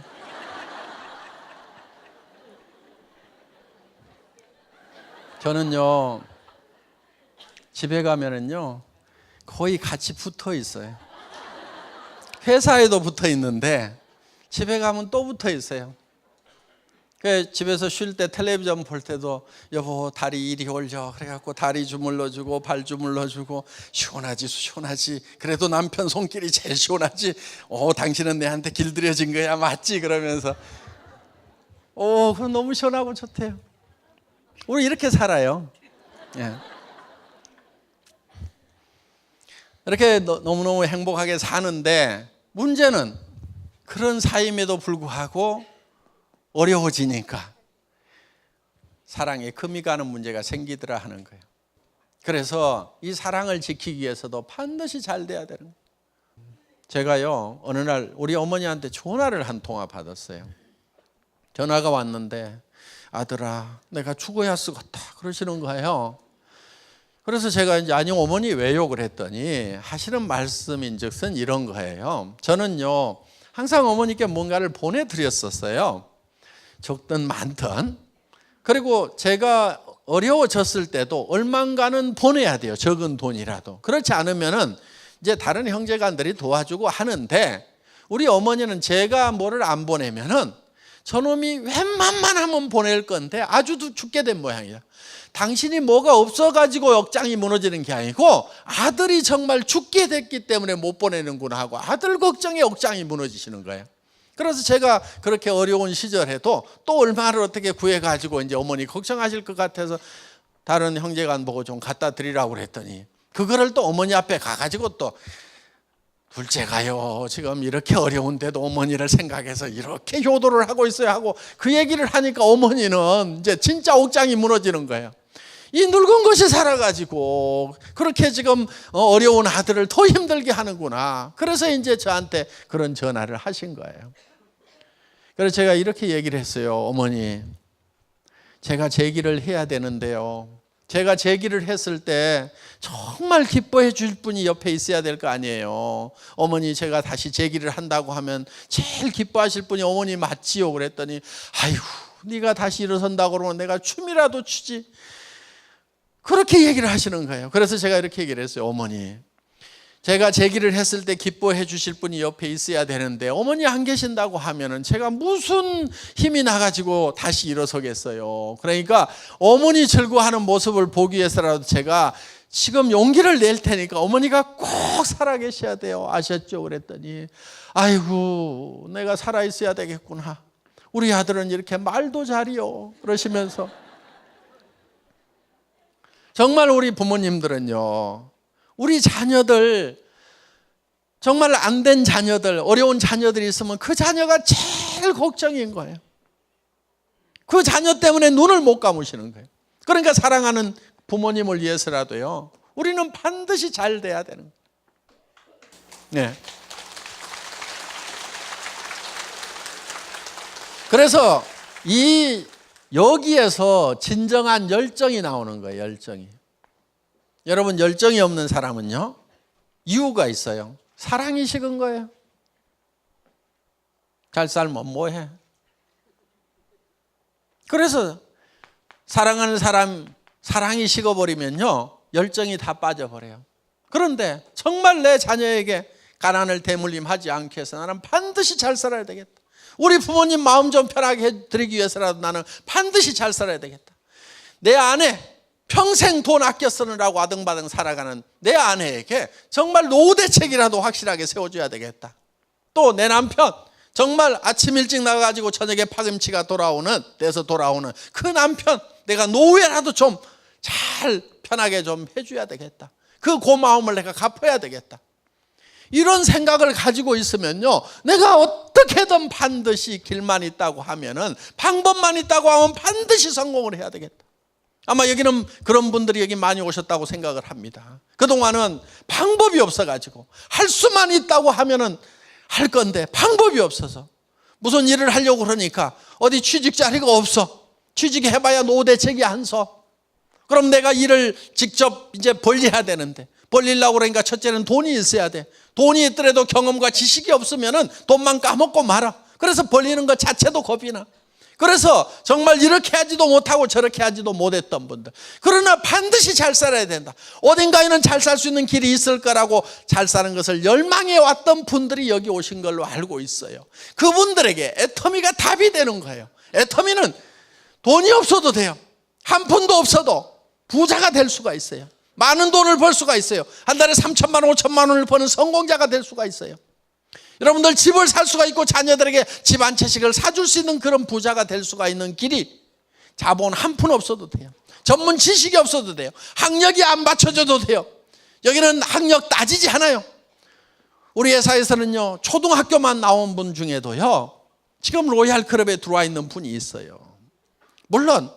저는요, 집에 가면은요 거의 같이 붙어 있어요. 회사에도 붙어 있는데 집에 가면 또 붙어 있어요. 집에서 쉴 때 텔레비전 볼 때도, 여보 다리 이리 올려, 그래갖고 다리 주물러주고 발 주물러주고, 시원하지. 그래도 남편 손길이 제일 시원하지. 당신은 내한테 길들여진 거야, 맞지? 그러면서 그럼 너무 시원하고 좋대요. 우리 이렇게 살아요. 예. 이렇게 너무너무 행복하게 사는데, 문제는 그런 삶에도 불구하고 어려워지니까 사랑에 금이 가는 문제가 생기더라 하는 거예요. 그래서 이 사랑을 지키기 위해서도 반드시 잘 돼야 되는 거예요. 제가요, 어느 날 우리 어머니한테 전화를 한 통화 받았어요. 전화가 왔는데, 아들아 내가 죽어야 쓰겄다 그러시는 거예요. 그래서 제가 이제, 아니 어머니 왜요 그랬더니 하시는 말씀인즉슨 이런 거예요. 저는요 항상 어머니께 뭔가를 보내드렸었어요. 적든 많든. 그리고 제가 어려워졌을 때도 얼만가는 보내야 돼요, 적은 돈이라도. 그렇지 않으면은 이제 다른 형제간들이 도와주고 하는데, 우리 어머니는 제가 뭐를 안 보내면은 저놈이 웬만만 하면 보낼 건데 아주 죽게 된 모양이에요. 당신이 뭐가 없어가지고 억장이 무너지는 게 아니고 아들이 정말 죽게 됐기 때문에 못 보내는구나 하고 아들 걱정에 억장이 무너지시는 거예요. 그래서 제가 그렇게 어려운 시절에도 또 얼마를 어떻게 구해가지고 이제 어머니 걱정하실 것 같아서 다른 형제간 보고 좀 갖다 드리라고 그랬더니 그거를 또 어머니 앞에 가가지고 또 둘째가요 지금 이렇게 어려운데도 어머니를 생각해서 이렇게 효도를 하고 있어야 하고 그 얘기를 하니까 어머니는 이제 진짜 옥장이 무너지는 거예요. 이 늙은 것이 살아가지고 그렇게 지금 어려운 아들을 더 힘들게 하는구나. 그래서 이제 저한테 그런 전화를 하신 거예요. 그래서 제가 이렇게 얘기를 했어요. 어머니, 제가 제기를 해야 되는데요, 제가 제기를 했을 때 정말 기뻐해 줄 분이 옆에 있어야 될 거 아니에요. 어머니, 제가 다시 제기를 한다고 하면 제일 기뻐하실 분이 어머니 맞지요? 그랬더니 아이고, 네가 다시 일어선다고 그러면 내가 춤이라도 추지. 그렇게 얘기를 하시는 거예요. 그래서 제가 이렇게 얘기를 했어요. 어머니, 제가 제기를 했을 때 기뻐해 주실 분이 옆에 있어야 되는데 어머니 안 계신다고 하면은 제가 무슨 힘이 나가지고 다시 일어서겠어요. 그러니까 어머니 즐거워하는 모습을 보기 위해서라도 제가 지금 용기를 낼 테니까 어머니가 꼭 살아계셔야 돼요. 아셨죠? 그랬더니 아이고, 내가 살아있어야 되겠구나. 우리 아들은 이렇게 말도 잘해요. 그러시면서 정말 우리 부모님들은요, 우리 자녀들, 정말 안 된 자녀들, 어려운 자녀들이 있으면 그 자녀가 제일 걱정인 거예요. 그 자녀 때문에 눈을 못 감으시는 거예요. 그러니까 사랑하는 부모님을 위해서라도요, 우리는 반드시 잘 돼야 되는 거예요. 네. 그래서 여기에서 진정한 열정이 나오는 거예요. 열정이. 여러분, 열정이 없는 사람은요, 이유가 있어요. 사랑이 식은 거예요. 잘 살면 뭐해? 그래서 사랑하는 사람 사랑이 식어버리면요, 열정이 다 빠져버려요. 그런데 정말 내 자녀에게 가난을 대물림하지 않기 위해서 나는 반드시 잘 살아야 되겠다. 우리 부모님 마음 좀 편하게 해드리기 위해서라도 나는 반드시 잘 살아야 되겠다. 내 아내, 평생 돈 아껴 쓰느라고 아등바등 살아가는 내 아내에게 정말 노후 대책이라도 확실하게 세워줘야 되겠다. 또 내 남편, 정말 아침 일찍 나가가지고 저녁에 파김치가 돼서 돌아오는 그 남편, 내가 노후에라도 좀 잘 편하게 좀 해줘야 되겠다. 그 고마움을 내가 갚아야 되겠다. 이런 생각을 가지고 있으면요, 내가 어떻게든 반드시 길만 있다고 하면은, 방법만 있다고 하면 반드시 성공을 해야 되겠다. 아마 여기는 그런 분들이 여기 많이 오셨다고 생각을 합니다. 그동안은 방법이 없어가지고 할 수만 있다고 하면은 할 건데 방법이 없어서 무슨 일을 하려고 그러니까 어디 취직 자리가 없어. 취직해봐야 노후 대책이 안 서. 그럼 내가 일을 직접 이제 벌려야 되는데, 벌리려고 그러니까 첫째는 돈이 있어야 돼. 돈이 있더라도 경험과 지식이 없으면은 돈만 까먹고 말아. 그래서 벌리는 것 자체도 겁이 나. 그래서 정말 이렇게 하지도 못하고 저렇게 하지도 못했던 분들, 그러나 반드시 잘 살아야 된다. 어딘가에는 잘 살 수 있는 길이 있을 거라고 잘 사는 것을 열망해 왔던 분들이 여기 오신 걸로 알고 있어요. 그분들에게 애터미가 답이 되는 거예요. 애터미는 돈이 없어도 돼요. 한 푼도 없어도 부자가 될 수가 있어요. 많은 돈을 벌 수가 있어요. 한 달에 3천만 원, 5천만 원을 버는 성공자가 될 수가 있어요. 여러분들 집을 살 수가 있고 자녀들에게 집 한 채씩을 사줄 수 있는 그런 부자가 될 수가 있는 길이, 자본 한 푼 없어도 돼요. 전문 지식이 없어도 돼요. 학력이 안 받쳐줘도 돼요. 여기는 학력 따지지 않아요. 우리 회사에서는요, 초등학교만 나온 분 중에도요, 지금 로얄 클럽에 들어와 있는 분이 있어요. 물론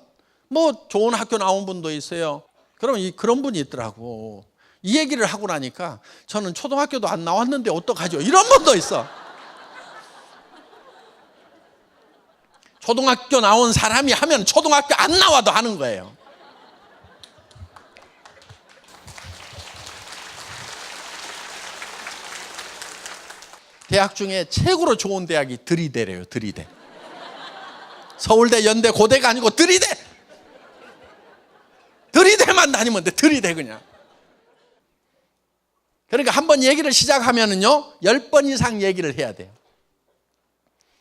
뭐 좋은 학교 나온 분도 있어요. 그럼 그런 분이 있더라고. 이 얘기를 하고 나니까 저는 초등학교도 안 나왔는데 어떡하죠? 이런 분도 있어. 초등학교 나온 사람이 하면 초등학교 안 나와도 하는 거예요. 대학 중에 최고로 좋은 대학이 들이대래요. 들이대. 서울대, 연대, 고대가 아니고 들이대. 들이대만 다니면 돼. 들이대 그냥. 그러니까 한번 얘기를 시작하면은요, 10번 이상 얘기를 해야 돼요.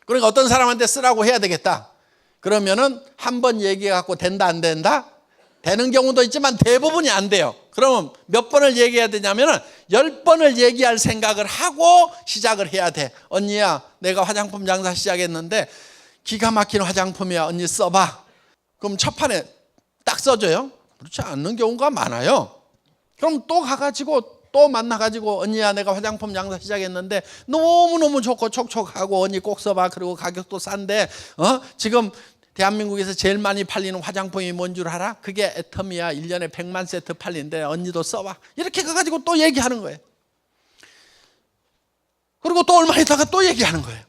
그러니까 어떤 사람한테 쓰라고 해야 되겠다. 그러면은 한 번 얘기해 갖고 된다 안 된다? 되는 경우도 있지만 대부분이 안 돼요. 그러면 몇 번을 얘기해야 되냐면은 10번을 얘기할 생각을 하고 시작을 해야 돼. 언니야, 내가 화장품 장사 시작했는데 기가 막힌 화장품이야. 언니 써봐. 그럼 첫 판에 딱 써줘요? 그렇지 않는 경우가 많아요. 그럼 또 가가지고 또 만나가지고 언니야, 내가 화장품 장사 시작했는데 너무너무 좋고 촉촉하고 언니 꼭 써봐. 그리고 가격도 싼데 지금 대한민국에서 제일 많이 팔리는 화장품이 뭔 줄 알아? 그게 애터미야. 1년에 100만 세트 팔린대. 언니도 써봐. 이렇게 가가지고 또 얘기하는 거예요. 그리고 또 얼마 있다가 또 얘기하는 거예요.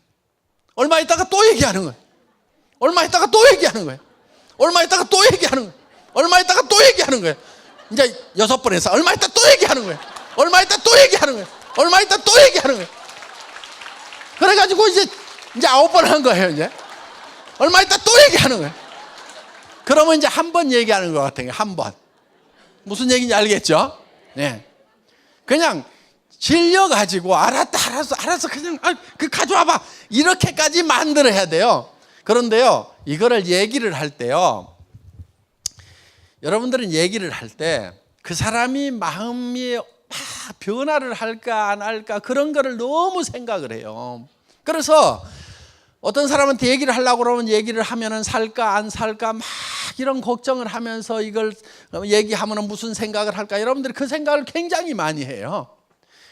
얼마 있다가 또 얘기하는 거예요. 얼마 있다가 또 얘기하는 거예요. 얼마 있다가 또 얘기하는 거예요. 얼마 있다가 또 얘기하는 거예요. 이제 6번 해서 얼마 있다 또 얘기하는 거예요. 얼마 있다 또 얘기하는 거예요. 얼마 있다 또 얘기하는 거예요. 그래가지고 이제 9번 한 거예요. 이제 얼마 있다 또 얘기하는 거예요. 그러면 이제 한 번 얘기하는 것 같아요. 한 번. 무슨 얘기인지 알겠죠? 네. 그냥 질려가지고 알았어 그냥 그 가져와봐 이렇게까지 만들어야 돼요. 그런데요, 이거를 얘기를 할 때요, 여러분들은 얘기를 할 때 그 사람이 마음이 변화를 할까 안 할까 그런 거를 너무 생각을 해요. 그래서 어떤 사람한테 얘기를 하려고 그러면 얘기를 하면은 살까 안 살까 막 이런 걱정을 하면서 이걸 얘기하면은 무슨 생각을 할까, 여러분들이 그 생각을 굉장히 많이 해요.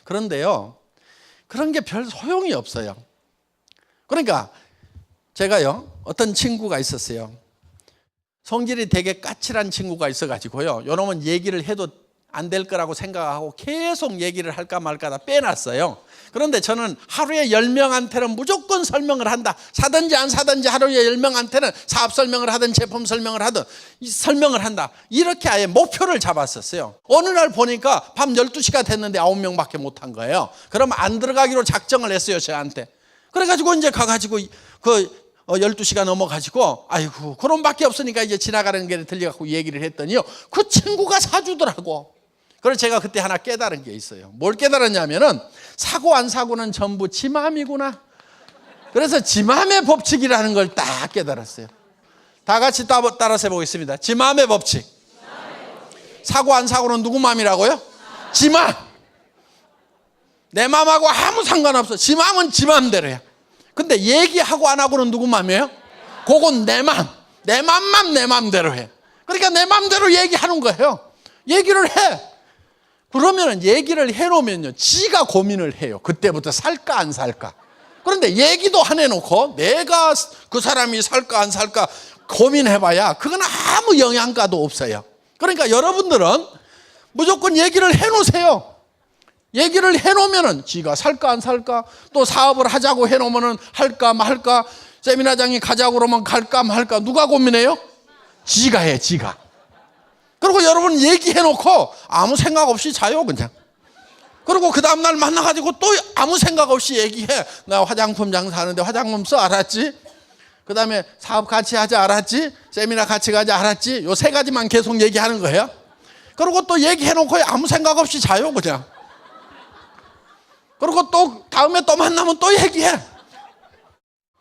그런데요, 그런 게 별 소용이 없어요. 그러니까 제가요, 어떤 친구가 있었어요. 성질이 되게 까칠한 친구가 있어가지고요, 요놈은 얘기를 해도 안 될 거라고 생각하고 계속 얘기를 할까 말까 다 빼놨어요. 그런데 저는 하루에 10명한테는 무조건 설명을 한다. 사든지 안 사든지 하루에 10명한테는 사업 설명을 하든 제품 설명을 하든 설명을 한다. 이렇게 아예 목표를 잡았었어요. 어느 날 보니까 밤 12시가 됐는데 9명밖에 못한 거예요. 그럼 안 들어가기로 작정을 했어요, 저한테. 그래가지고 이제 가가지고 12시가 넘어가지고 아이고 그놈밖에 없으니까 이제 지나가는 길에 들려갖고 얘기를 했더니요, 그 친구가 사주더라고. 그래서 제가 그때 하나 깨달은 게 있어요. 뭘 깨달았냐면은 사고 안 사고는 전부 지 마음이구나. 그래서 지 마음의 법칙이라는 걸 딱 깨달았어요. 다 같이 따라서 해보겠습니다. 지 마음의 법칙. 사고 안 사고는 누구 마음이라고요? 지 마음. 내 마음하고 아무 상관없어. 지 마음은 지 마음대로야. 근데 얘기하고 안 하고는 누구 마음이에요? 그건 내 마음. 내 마음만 내 마음대로 해. 그러니까 내 마음대로 얘기하는 거예요. 얘기를 해. 그러면 얘기를 해놓으면요, 지가 고민을 해요. 그때부터 살까 안 살까. 그런데 얘기도 안 해놓고 내가 그 사람이 살까 안 살까 고민해봐야 그건 아무 영향가도 없어요. 그러니까 여러분들은 무조건 얘기를 해놓으세요. 얘기를 해놓으면은 지가 살까 안 살까, 또 사업을 하자고 해놓으면은 할까 말까, 세미나장에 가자고 그러면 갈까 말까, 누가 고민해요? 지가 해, 지가. 그리고 여러분 얘기해놓고 아무 생각 없이 자요, 그냥. 그리고 그 다음날 만나가지고 또 아무 생각 없이 얘기해. 나 화장품 장사하는데 화장품 써, 알았지? 그 다음에 사업 같이 하자, 알았지? 세미나 같이 가자, 알았지? 요 3가지만 계속 얘기하는 거예요. 그리고 또 얘기해놓고 아무 생각 없이 자요, 그냥. 그리고 또 다음에 또 만나면 또 얘기해.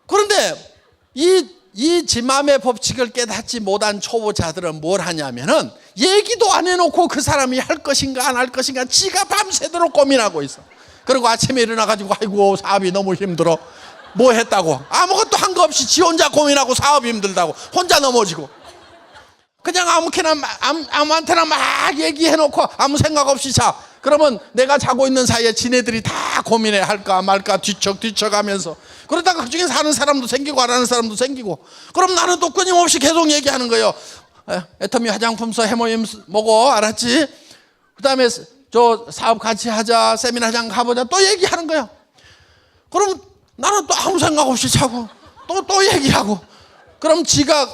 그런데 이 지 마음의 법칙을 깨닫지 못한 초보자들은 뭘 하냐면은 얘기도 안 해놓고 그 사람이 할 것인가 안 할 것인가 지가 밤새도록 고민하고 있어. 그리고 아침에 일어나가지고 아이고 사업이 너무 힘들어. 뭐 했다고? 아무것도 한 거 없이 지 혼자 고민하고 사업이 힘들다고 혼자 넘어지고, 그냥 아무한테나 막 얘기해놓고 아무 생각 없이 자. 그러면 내가 자고 있는 사이에 지네들이 다 고민해 할까 말까 뒤척뒤척 하면서, 그러다가 그중에 사는 사람도 생기고 안 하는 사람도 생기고, 그럼 나는 또 끊임없이 계속 얘기하는 거예요. 애터미 화장품서 해모임 뭐고, 알았지? 그 다음에 저 사업 같이 하자, 세미나장 가보자, 또 얘기하는 거예요. 그럼 나는 또 아무 생각 없이 자고 또 얘기하고, 그럼 지가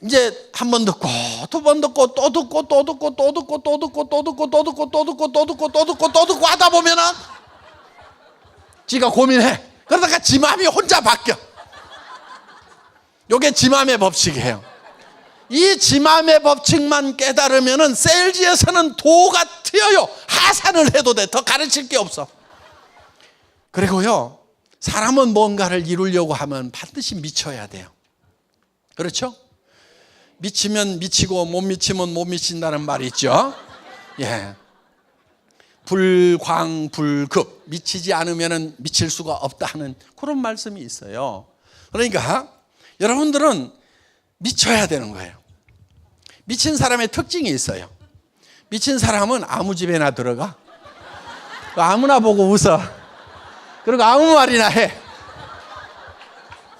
이제 한 번 듣고 두 번 듣고 또 듣고 또 듣고 또 듣고 또 듣고 또 듣고 또 듣고 또 듣고 또 듣고 또 듣고 또 듣고 하다 보면은 지가 고민해. 그러다가 지 마음이 혼자 바뀌어. 요게 지 마음의 법칙이에요. 이 지 마음의 법칙만 깨달으면은 세일즈에서는 도가 튀어요. 하산을 해도 돼. 더 가르칠 게 없어. 그리고요, 사람은 뭔가를 이루려고 하면 반드시 미쳐야 돼요. 그렇죠? 미치면 미치고 못 미치면 못 미친다는 말이 있죠. 예. 불광불급, 미치지 않으면 미칠 수가 없다 하는 그런 말씀이 있어요. 그러니까 여러분들은 미쳐야 되는 거예요. 미친 사람의 특징이 있어요. 미친 사람은 아무 집에나 들어가, 아무나 보고 웃어, 그리고 아무 말이나 해.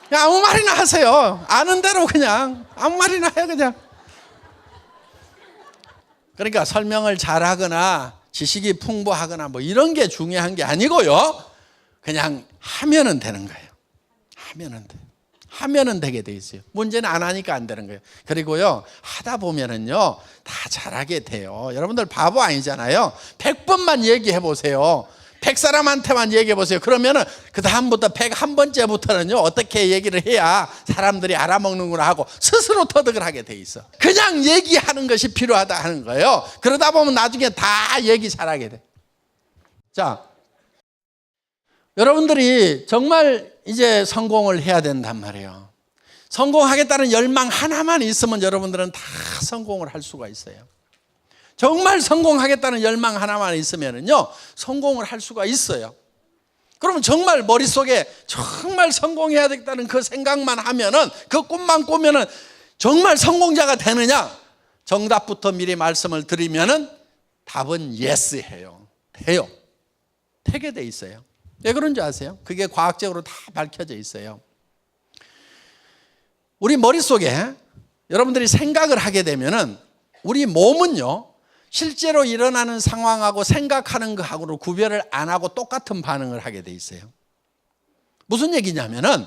그냥 아무 말이나 하세요. 아는 대로 그냥 아무 말이나 해 그냥. 그러니까 설명을 잘하거나 지식이 풍부하거나 뭐 이런 게 중요한 게 아니고요. 그냥 하면은 되는 거예요. 하면은 돼. 하면은 되게 돼 있어요. 문제는 안 하니까 안 되는 거예요. 그리고요, 하다 보면은요, 다 잘하게 돼요. 여러분들 바보 아니잖아요. 100번만 얘기해 보세요. 100사람한테만 얘기해 보세요. 그러면은 그 다음부터 101번째부터는요, 어떻게 얘기를 해야 사람들이 알아먹는구나 하고 스스로 터득을 하게 돼 있어. 그냥 얘기하는 것이 필요하다 하는 거예요. 그러다 보면 나중에 다 얘기 잘하게 돼. 자, 여러분들이 정말 이제 성공을 해야 된단 말이에요. 성공하겠다는 열망 하나만 있으면 여러분들은 다 성공을 할 수가 있어요. 정말 성공하겠다는 열망 하나만 있으면요, 성공을 할 수가 있어요. 그러면 정말 머릿속에 정말 성공해야 되겠다는 그 생각만 하면은, 그 꿈만 꾸면은 정말 성공자가 되느냐? 정답부터 미리 말씀을 드리면은 답은 예스예요. 돼요. 되게 돼 있어요. 왜 그런지 아세요? 그게 과학적으로 다 밝혀져 있어요. 우리 머릿속에 여러분들이 생각을 하게 되면은 우리 몸은요, 실제로 일어나는 상황하고 생각하는 거하고는 구별을 안 하고 똑같은 반응을 하게 돼 있어요. 무슨 얘기냐면은,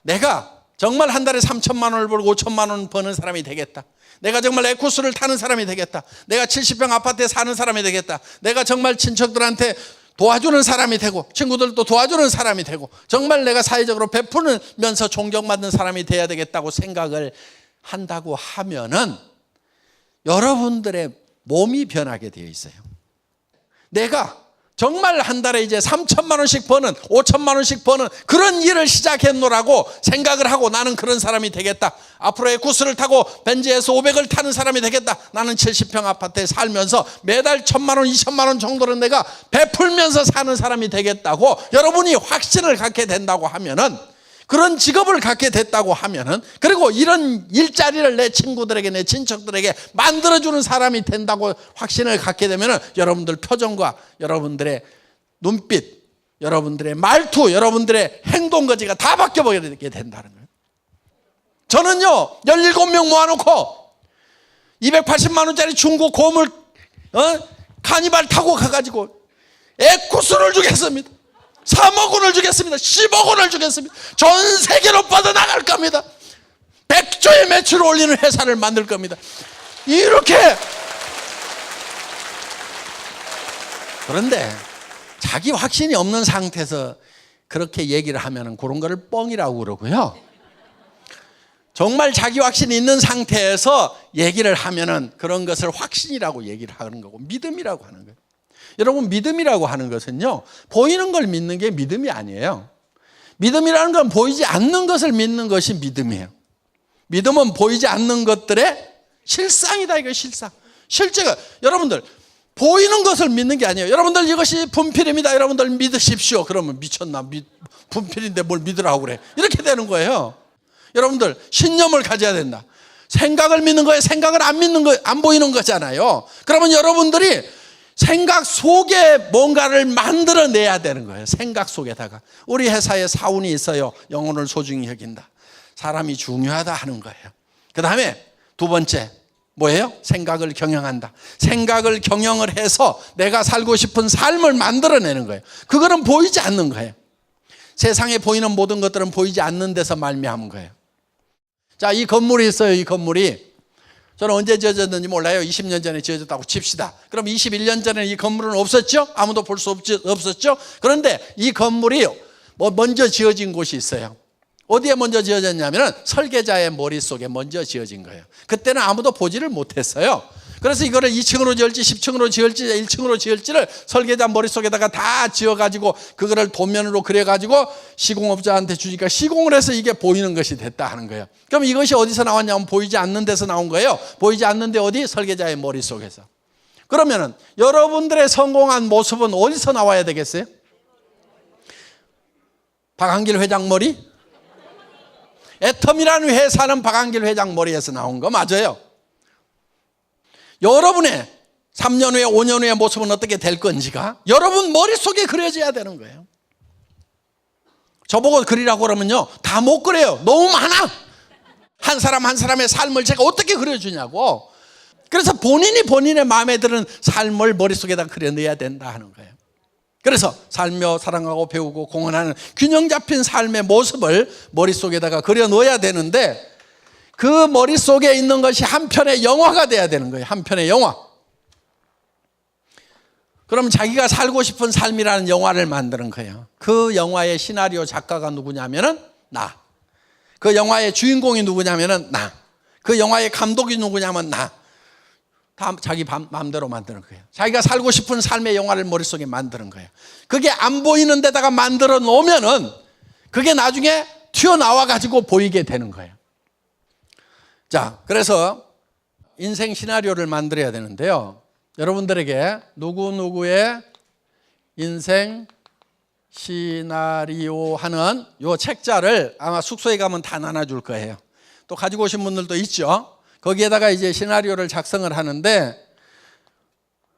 내가 정말 한 달에 3천만 원을 벌고 5천만 원 버는 사람이 되겠다. 내가 정말 에쿠스를 타는 사람이 되겠다. 내가 70평 아파트에 사는 사람이 되겠다. 내가 정말 친척들한테 도와주는 사람이 되고 친구들도 도와주는 사람이 되고 정말 내가 사회적으로 베푸면서 존경받는 사람이 돼야 되겠다고 생각을 한다고 하면은 여러분들의 몸이 변하게 되어 있어요. 내가 정말 한 달에 이제 3천만 원씩 버는, 5천만 원씩 버는 그런 일을 시작했노라고 생각을 하고 나는 그런 사람이 되겠다. 앞으로 에쿠스를 타고 벤츠에서 500을 타는 사람이 되겠다. 나는 70평 아파트에 살면서 매달 1,000만 원, 2천만 원 정도는 내가 베풀면서 사는 사람이 되겠다고 여러분이 확신을 갖게 된다고 하면은, 그런 직업을 갖게 됐다고 하면은, 그리고 이런 일자리를 내 친구들에게, 내 친척들에게 만들어주는 사람이 된다고 확신을 갖게 되면은 여러분들 표정과 여러분들의 눈빛, 여러분들의 말투, 여러분들의 행동거지가 다 바뀌어버리게 된다는 거예요. 저는요, 17명 모아놓고 280만 원짜리 중고 고물 카니발 타고 가가지고 에쿠스를 주겠습니다. 3억 원을 주겠습니다. 10억 원을 주겠습니다. 전 세계로 뻗어나갈 겁니다. 100조의 매출을 올리는 회사를 만들 겁니다. 이렇게. 그런데 자기 확신이 없는 상태에서 그렇게 얘기를 하면 그런 거를 뻥이라고 그러고요. 정말 자기 확신이 있는 상태에서 얘기를 하면은 그런 것을 확신이라고 얘기를 하는 거고 믿음이라고 하는 거예요. 여러분, 믿음이라고 하는 것은요, 보이는 걸 믿는 게 믿음이 아니에요. 믿음이라는 건 보이지 않는 것을 믿는 것이 믿음이에요. 믿음은 보이지 않는 것들의 실상이다. 이거 실상. 실제가 여러분들 보이는 것을 믿는 게 아니에요. 여러분들 이것이 분필입니다. 여러분들 믿으십시오. 그러면 미쳤나? 분필인데 뭘 믿으라고 그래. 이렇게 되는 거예요. 여러분들 신념을 가져야 된다. 생각을 믿는 거예요. 생각을 안 믿는 거, 안 보이는 거잖아요. 그러면 여러분들이 생각 속에 뭔가를 만들어내야 되는 거예요. 생각 속에다가. 우리 회사에 사운이 있어요. 영혼을 소중히 여긴다. 사람이 중요하다 하는 거예요. 그 다음에 두 번째 뭐예요? 생각을 경영한다. 생각을 경영을 해서 내가 살고 싶은 삶을 만들어내는 거예요. 그거는 보이지 않는 거예요. 세상에 보이는 모든 것들은 보이지 않는 데서 말미암은 거예요. 자, 이 건물이 있어요. 이 건물이 저는 언제 지어졌는지 몰라요. 20년 전에 지어졌다고 칩시다. 그럼 21년 전에 이 건물은 없었죠? 아무도 볼 수 없었죠? 그런데 이 건물이 먼저 지어진 곳이 있어요. 어디에 먼저 지어졌냐면 설계자의 머릿속에 먼저 지어진 거예요. 그때는 아무도 보지를 못했어요. 그래서 이거를 2층으로 지을지 10층으로 지을지 1층으로 지을지를 설계자 머릿속에다가 다 지어가지고 그거를 도면으로 그려가지고 시공업자한테 주니까 시공을 해서 이게 보이는 것이 됐다 하는 거예요. 그럼 이것이 어디서 나왔냐면 보이지 않는 데서 나온 거예요. 보이지 않는데 어디? 설계자의 머릿속에서. 그러면은 여러분들의 성공한 모습은 어디서 나와야 되겠어요? 박한길 회장 머리? 애텀이라는 회사는 박한길 회장 머리에서 나온 거 맞아요. 여러분의 3년 후에 5년 후의 모습은 어떻게 될 건지가 여러분 머릿속에 그려져야 되는 거예요. 저보고 그리라고 그러면요 다 못 그려요. 너무 많아. 한 사람 한 사람의 삶을 제가 어떻게 그려주냐고. 그래서 본인이 본인의 마음에 드는 삶을 머릿속에다 그려내야 된다 하는 거예요. 그래서 살며 사랑하고 배우고 공헌하는 균형 잡힌 삶의 모습을 머릿속에다가 그려 넣어야 되는데 그 머릿속에 있는 것이 한 편의 영화가 돼야 되는 거예요. 한 편의 영화. 그럼 자기가 살고 싶은 삶이라는 영화를 만드는 거예요. 그 영화의 시나리오 작가가 누구냐면은 나. 그 영화의 주인공이 누구냐면은 나. 그 영화의 감독이 누구냐면 나. 다 자기 마음대로 만드는 거예요. 자기가 살고 싶은 삶의 영화를 머릿속에 만드는 거예요. 그게 안 보이는 데다가 만들어 놓으면은 그게 나중에 튀어나와 가지고 보이게 되는 거예요. 자, 그래서 인생 시나리오를 만들어야 되는데요. 여러분들에게 누구누구의 인생 시나리오 하는 요 책자를 아마 숙소에 가면 다 나눠줄 거예요. 또 가지고 오신 분들도 있죠. 거기에다가 이제 시나리오를 작성을 하는데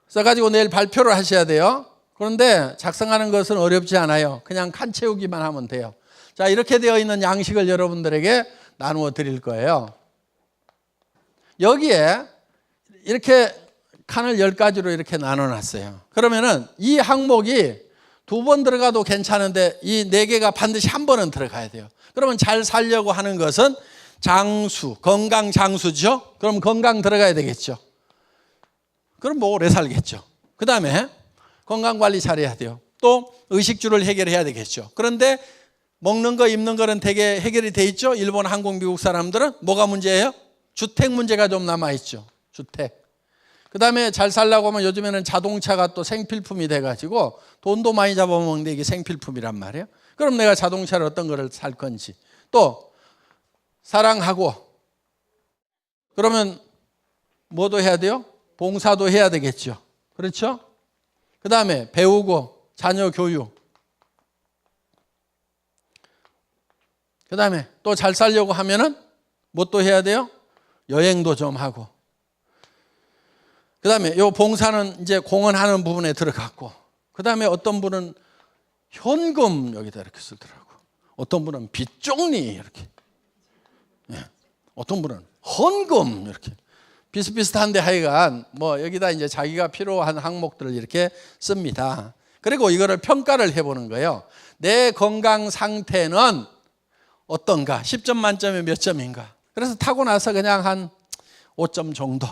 써가지고 내일 발표를 하셔야 돼요. 그런데 작성하는 것은 어렵지 않아요. 그냥 칸 채우기만 하면 돼요. 자, 이렇게 되어 있는 양식을 여러분들에게 나누어 드릴 거예요. 여기에 이렇게 칸을 10가지로 이렇게 나눠 놨어요. 그러면은 이 항목이 2번 들어가도 괜찮은데 이 4개가 반드시 한 번은 들어가야 돼요. 그러면 잘 살려고 하는 것은 장수, 건강 장수죠. 그럼 건강 들어가야 되겠죠. 그럼 뭐 오래 살겠죠. 그 다음에 건강관리 잘해야 돼요. 또 의식주를 해결해야 되겠죠. 그런데 먹는 거 입는 거는 되게 해결이 돼 있죠. 일본, 한국, 미국 사람들은 뭐가 문제예요? 주택 문제가 좀 남아있죠. 주택. 그 다음에 잘 살려고 하면 요즘에는 자동차가 또 생필품이 돼가지고 돈도 많이 잡아먹는데 이게 생필품이란 말이에요. 그럼 내가 자동차를 어떤 거를 살 건지. 또 사랑하고 그러면 뭐도 해야 돼요? 봉사도 해야 되겠죠. 그렇죠? 그 다음에 배우고 자녀 교육. 그 다음에 또 잘 살려고 하면은 뭐 또 해야 돼요? 여행도 좀 하고. 그 다음에 요 봉사는 이제 공헌하는 부분에 들어갔고. 그 다음에 어떤 분은 현금 여기다 이렇게 쓰더라고. 어떤 분은 빚종리 이렇게. 예. 어떤 분은 헌금 이렇게. 비슷비슷한데 하여간 뭐 여기다 이제 자기가 필요한 항목들을 이렇게 씁니다. 그리고 이거를 평가를 해보는 거예요. 내 건강 상태는 어떤가? 10점 만점에 몇 점인가? 그래서 타고 나서 그냥 한 5점 정도.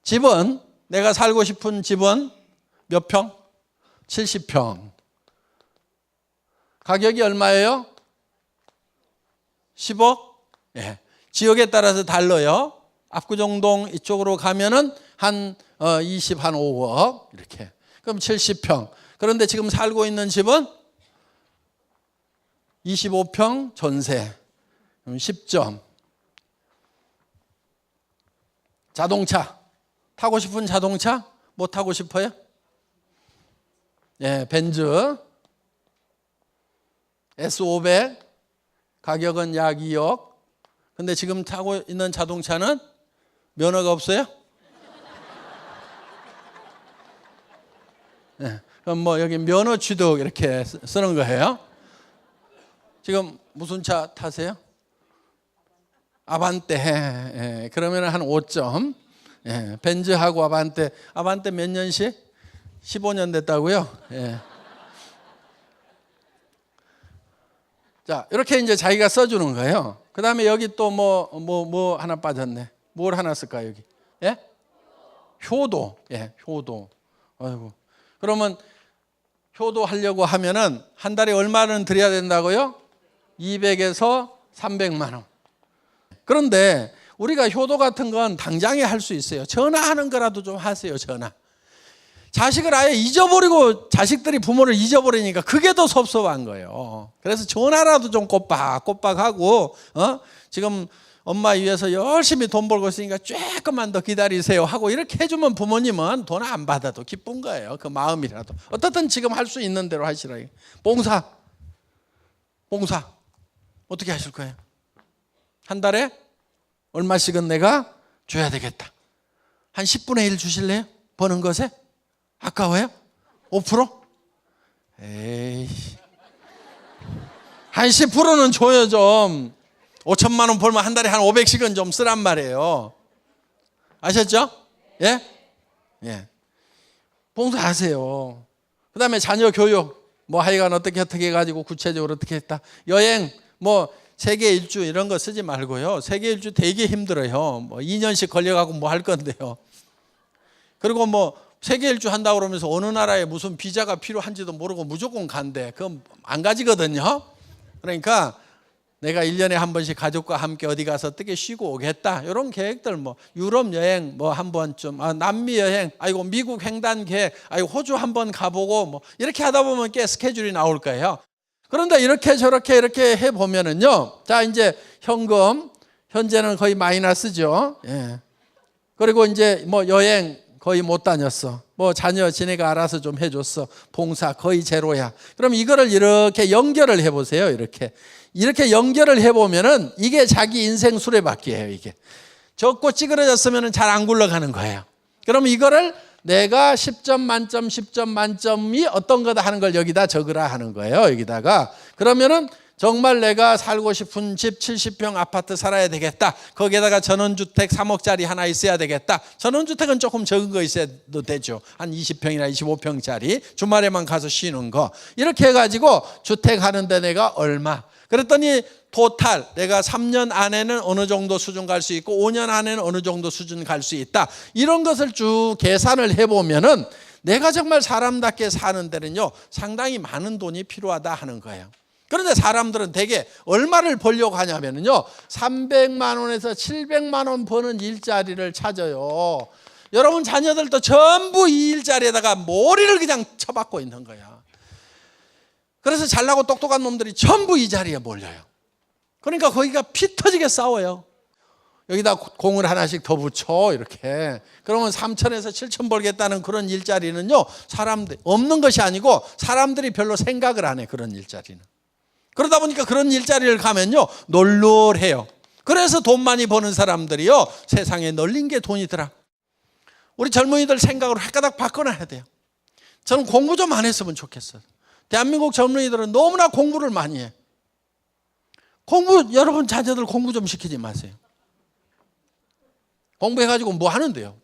집은 내가 살고 싶은 집은 몇 평? 70평. 가격이 얼마예요? 10억? 예. 지역에 따라서 달라요. 압구정동 이쪽으로 가면은 한 5억 이렇게. 그럼 70평. 그런데 지금 살고 있는 집은 25평 전세. 그럼 10점. 자동차. 타고 싶은 자동차? 뭐 타고 싶어요? 예, 벤츠. S500. 가격은 약 2억. 근데 지금 타고 있는 자동차는 면허가 없어요? 네, 그럼 뭐 여기 면허 취득 이렇게 쓰는 거예요. 지금 무슨 차 타세요? 아반떼. 예, 그러면 한 5점. 예, 벤츠하고 아반떼. 아반떼 몇 년씩? 15년 됐다고요? 예. 자, 이렇게 이제 자기가 써주는 거예요. 그 다음에 여기 또 뭐 하나 빠졌네. 뭘 하나 쓸까, 여기? 예? 효도. 예, 효도. 아이고. 그러면 효도 하려고 하면은 한 달에 얼마는 드려야 된다고요? 200에서 300만 원. 그런데 우리가 효도 같은 건 당장에 할 수 있어요. 전화하는 거라도 좀 하세요. 전화. 자식을 아예 잊어버리고 자식들이 부모를 잊어버리니까 그게 더 섭섭한 거예요. 그래서 전화라도 좀 꼬박꼬박하고 지금 엄마 위해서 열심히 돈 벌고 있으니까 조금만 더 기다리세요 하고 이렇게 해주면 부모님은 돈 안 받아도 기쁜 거예요. 그 마음이라도. 어떻든 지금 할 수 있는 대로 하시라. 봉사 어떻게 하실 거예요? 한 달에 얼마씩은 내가 줘야 되겠다. 한 10분의 1 주실래요? 버는 것에? 아까워요? 5%? 에이, 한 10%는 줘요 좀. 5천만 원 벌면 한 달에 한 500씩은 좀 쓰란 말이에요. 아셨죠? 예? 예. 봉사하세요. 그 다음에 자녀 교육 뭐 하여간 어떻게 해가지고 구체적으로 어떻게 했다. 여행 뭐 세계 일주 이런 거 쓰지 말고요. 세계 일주 되게 힘들어요. 뭐 2년씩 걸려가고 뭐 할 건데요. 그리고 뭐 세계 일주 한다고 그러면서 어느 나라에 무슨 비자가 필요한지도 모르고 무조건 간대. 그건 안 가지거든요. 그러니까 내가 1년에 한 번씩 가족과 함께 어디 가서 어떻게 쉬고 오겠다. 이런 계획들 뭐 유럽 여행 뭐 한 번쯤, 남미 여행, 아이고 미국 횡단 계획, 아이고 호주 한 번 가보고 뭐 이렇게 하다 보면 꽤 스케줄이 나올 거예요. 그런데 이렇게 저렇게 이렇게 해 보면은요. 자, 이제 현금 현재는 거의 마이너스죠. 예. 그리고 이제 뭐 여행 거의 못 다녔어. 뭐 자녀 지네가 알아서 좀 해줬어. 봉사 거의 제로야. 그럼 이거를 이렇게 연결을 해보세요. 이렇게 연결을 해보면은 이게 자기 인생 수레바퀴예요. 이게 적고 찌그러졌으면은 잘 안 굴러가는 거예요. 그럼 이거를 내가 10점 만점 10점 만점이 어떤 거다 하는 걸 여기다 적으라 하는 거예요. 여기다가 그러면은 정말 내가 살고 싶은 집 70평 아파트 살아야 되겠다. 거기에다가 전원주택 3억짜리 하나 있어야 되겠다. 전원주택은 조금 적은 거 있어도 되죠. 한 20평이나 25평짜리 주말에만 가서 쉬는 거. 이렇게 해가지고 주택 하는데 내가 얼마. 그랬더니 토탈 내가 3년 안에는 어느 정도 수준 갈 수 있고 5년 안에는 어느 정도 수준 갈 수 있다. 이런 것을 쭉 계산을 해보면은 내가 정말 사람답게 사는 데는요 상당히 많은 돈이 필요하다 하는 거예요. 그런데 사람들은 대개 얼마를 벌려고 하냐면요 300만 원에서 700만 원 버는 일자리를 찾아요. 여러분 자녀들도 전부 이 일자리에다가 머리를 그냥 쳐박고 있는 거야. 그래서 잘나고 똑똑한 놈들이 전부 이 자리에 몰려요. 그러니까 거기가 피 터지게 싸워요. 여기다 공을 하나씩 더 붙여 이렇게. 그러면 3천에서 7천 벌겠다는 그런 일자리는요 사람들 없는 것이 아니고 사람들이 별로 생각을 안 해. 그런 일자리는. 그러다 보니까 그런 일자리를 가면요 널널해요. 그래서 돈 많이 버는 사람들이요 세상에 널린 게 돈이더라. 우리 젊은이들 생각을 헷가닥 바꿔놔야 돼요. 저는 공부 좀 안 했으면 좋겠어요. 대한민국 젊은이들은 너무나 공부를 많이 해. 여러분 자녀들 공부 좀 시키지 마세요. 공부해가지고 뭐 하는데요?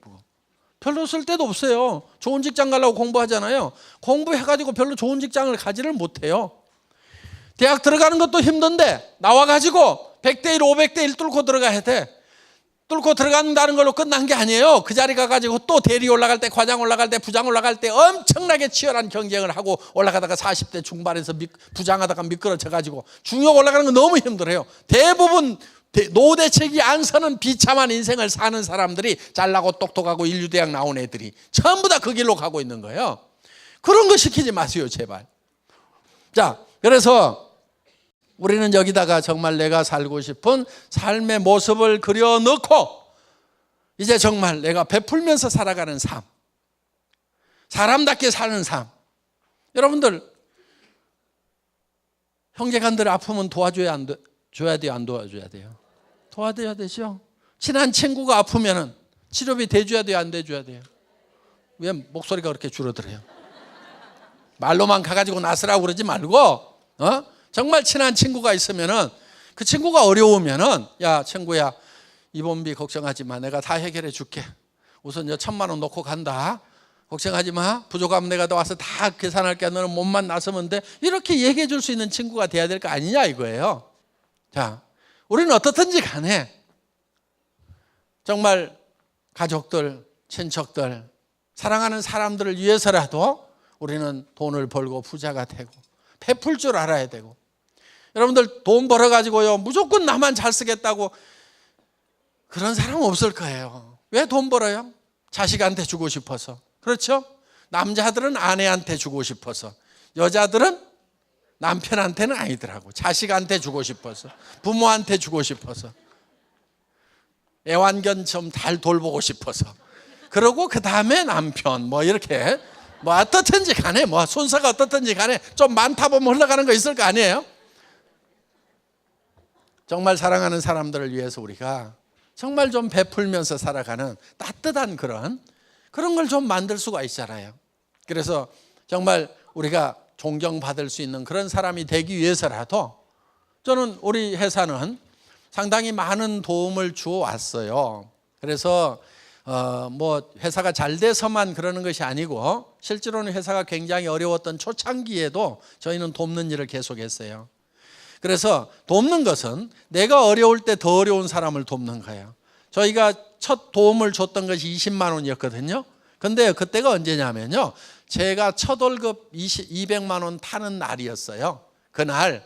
별로 쓸 데도 없어요. 좋은 직장 가려고 공부하잖아요. 공부해가지고 별로 좋은 직장을 가지를 못해요. 대학 들어가는 것도 힘든데 나와가지고 100대 1, 500대 1 뚫고 들어가야 돼. 뚫고 들어간다는 걸로 끝난 게 아니에요. 그 자리 가가지고 또 대리 올라갈 때, 과장 올라갈 때, 부장 올라갈 때 엄청나게 치열한 경쟁을 하고 올라가다가 40대 중반에서 부장하다가 미끄러져가지고 중역 올라가는 건 너무 힘들어요. 대부분 노대책이 안 서는 비참한 인생을 사는 사람들이 잘나고 똑똑하고 인류대학 나온 애들이 전부 다 그 길로 가고 있는 거예요. 그런 거 시키지 마세요 제발. 자, 그래서 우리는 여기다가 정말 내가 살고 싶은 삶의 모습을 그려넣고 이제 정말 내가 베풀면서 살아가는 삶, 사람답게 사는 삶. 여러분들 형제간들 아프면 도와줘야 줘야 돼요? 안 도와줘야 돼요? 도와줘야 되죠. 친한 친구가 아프면 치료비 대줘야 돼요? 안 대줘야 돼요? 왜 목소리가 그렇게 줄어들어요? 말로만 가가지고 나서라고 그러지 말고 정말 친한 친구가 있으면은 그 친구가 어려우면은 야 친구야 입원비 걱정하지 마. 내가 다 해결해 줄게. 우선 1,000만 원 놓고 간다. 걱정하지 마. 부족하면 내가 와서 다 계산할게. 너는 몸만 나서면 돼. 이렇게 얘기해 줄 수 있는 친구가 돼야 될 거 아니냐 이거예요. 자, 우리는 어떻든지 간에 정말 가족들, 친척들, 사랑하는 사람들을 위해서라도 우리는 돈을 벌고 부자가 되고 베풀 줄 알아야 되고 여러분들 돈 벌어가지고요 무조건 나만 잘 쓰겠다고 그런 사람 없을 거예요. 왜 돈 벌어요? 자식한테 주고 싶어서. 그렇죠? 남자들은 아내한테 주고 싶어서, 여자들은 남편한테는 아니더라고. 자식한테 주고 싶어서, 부모한테 주고 싶어서, 애완견 좀 잘 돌보고 싶어서. 그러고 그 다음에 남편 뭐 이렇게 뭐 어떻든지 간에 뭐 순서가 어떻든지 간에 좀 많다 보면 흘러가는 거 있을 거 아니에요? 정말 사랑하는 사람들을 위해서 우리가 정말 좀 베풀면서 살아가는 따뜻한 그런 걸 좀 만들 수가 있잖아요. 그래서 정말 우리가 존경받을 수 있는 그런 사람이 되기 위해서라도 저는 우리 회사는 상당히 많은 도움을 주어 왔어요. 그래서 뭐 회사가 잘 돼서만 그러는 것이 아니고 실제로는 회사가 굉장히 어려웠던 초창기에도 저희는 돕는 일을 계속했어요. 그래서 돕는 것은 내가 어려울 때 더 어려운 사람을 돕는 거예요. 저희가 첫 도움을 줬던 것이 20만 원이었거든요. 근데 그때가 언제냐면요, 제가 첫 월급 200만 원 타는 날이었어요. 그날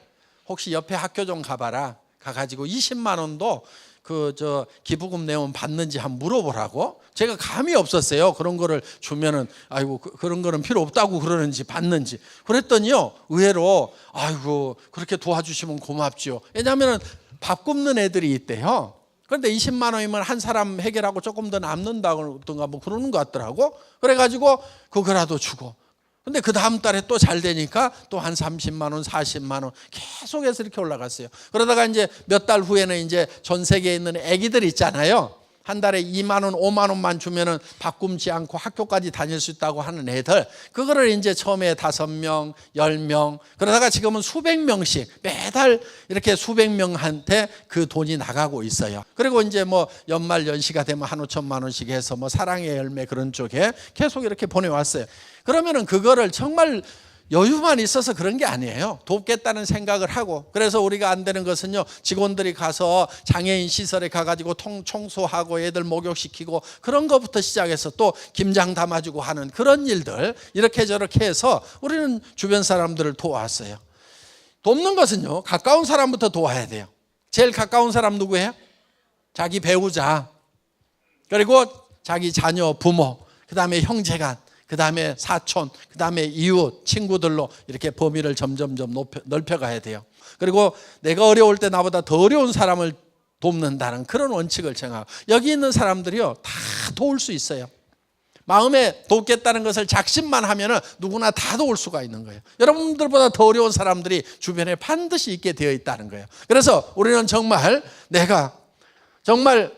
혹시 옆에 학교 좀 가봐라, 가가지고 20만 원도 기부금 내면 받는지 한번 물어보라고. 제가 감이 없었어요. 그런 거를 주면은 아이고 그런 거는 필요 없다고 그러는지 받는지. 그랬더니요, 의외로 아이고 그렇게 도와주시면 고맙죠. 왜냐하면 밥 굶는 애들이 있대요. 그런데 20만 원이면 한 사람 해결하고 조금 더 남는다던가 뭐 그러는 것 같더라고. 그래가지고 그거라도 주고. 근데 그 다음 달에 또 잘 되니까 또 한 30만 원, 40만 원 계속해서 이렇게 올라갔어요. 그러다가 이제 몇 달 후에는 이제 전 세계에 있는 애기들 있잖아요. 한 달에 2만 원, 5만 원만 주면은 밥 굶지 않고 학교까지 다닐 수 있다고 하는 애들, 그거를 이제 처음에 5명, 10명, 그러다가 지금은 수백 명씩 매달 이렇게 수백 명한테 그 돈이 나가고 있어요. 그리고 이제 뭐 연말 연시가 되면 한 5천만 원씩 해서 뭐 사랑의 열매 그런 쪽에 계속 이렇게 보내왔어요. 그러면은 그거를 정말 여유만 있어서 그런 게 아니에요. 돕겠다는 생각을 하고. 그래서 우리가 안 되는 것은요, 직원들이 가서 장애인 시설에 가가지고 청소하고 애들 목욕시키고 그런 것부터 시작해서 또 김장 담아주고 하는 그런 일들 이렇게 저렇게 해서 우리는 주변 사람들을 도왔어요. 돕는 것은요, 가까운 사람부터 도와야 돼요. 제일 가까운 사람 누구예요? 자기 배우자, 그리고 자기 자녀, 부모, 그 다음에 형제간, 그 다음에 사촌, 그 다음에 이웃, 친구들로 이렇게 범위를 점점점 넓혀가야 돼요. 그리고 내가 어려울 때 나보다 더 어려운 사람을 돕는다는 그런 원칙을 정하고, 여기 있는 사람들이요 다 도울 수 있어요. 마음에 돕겠다는 것을 작심만 하면은 누구나 다 도울 수가 있는 거예요. 여러분들보다 더 어려운 사람들이 주변에 반드시 있게 되어 있다는 거예요. 그래서 우리는 정말 내가 정말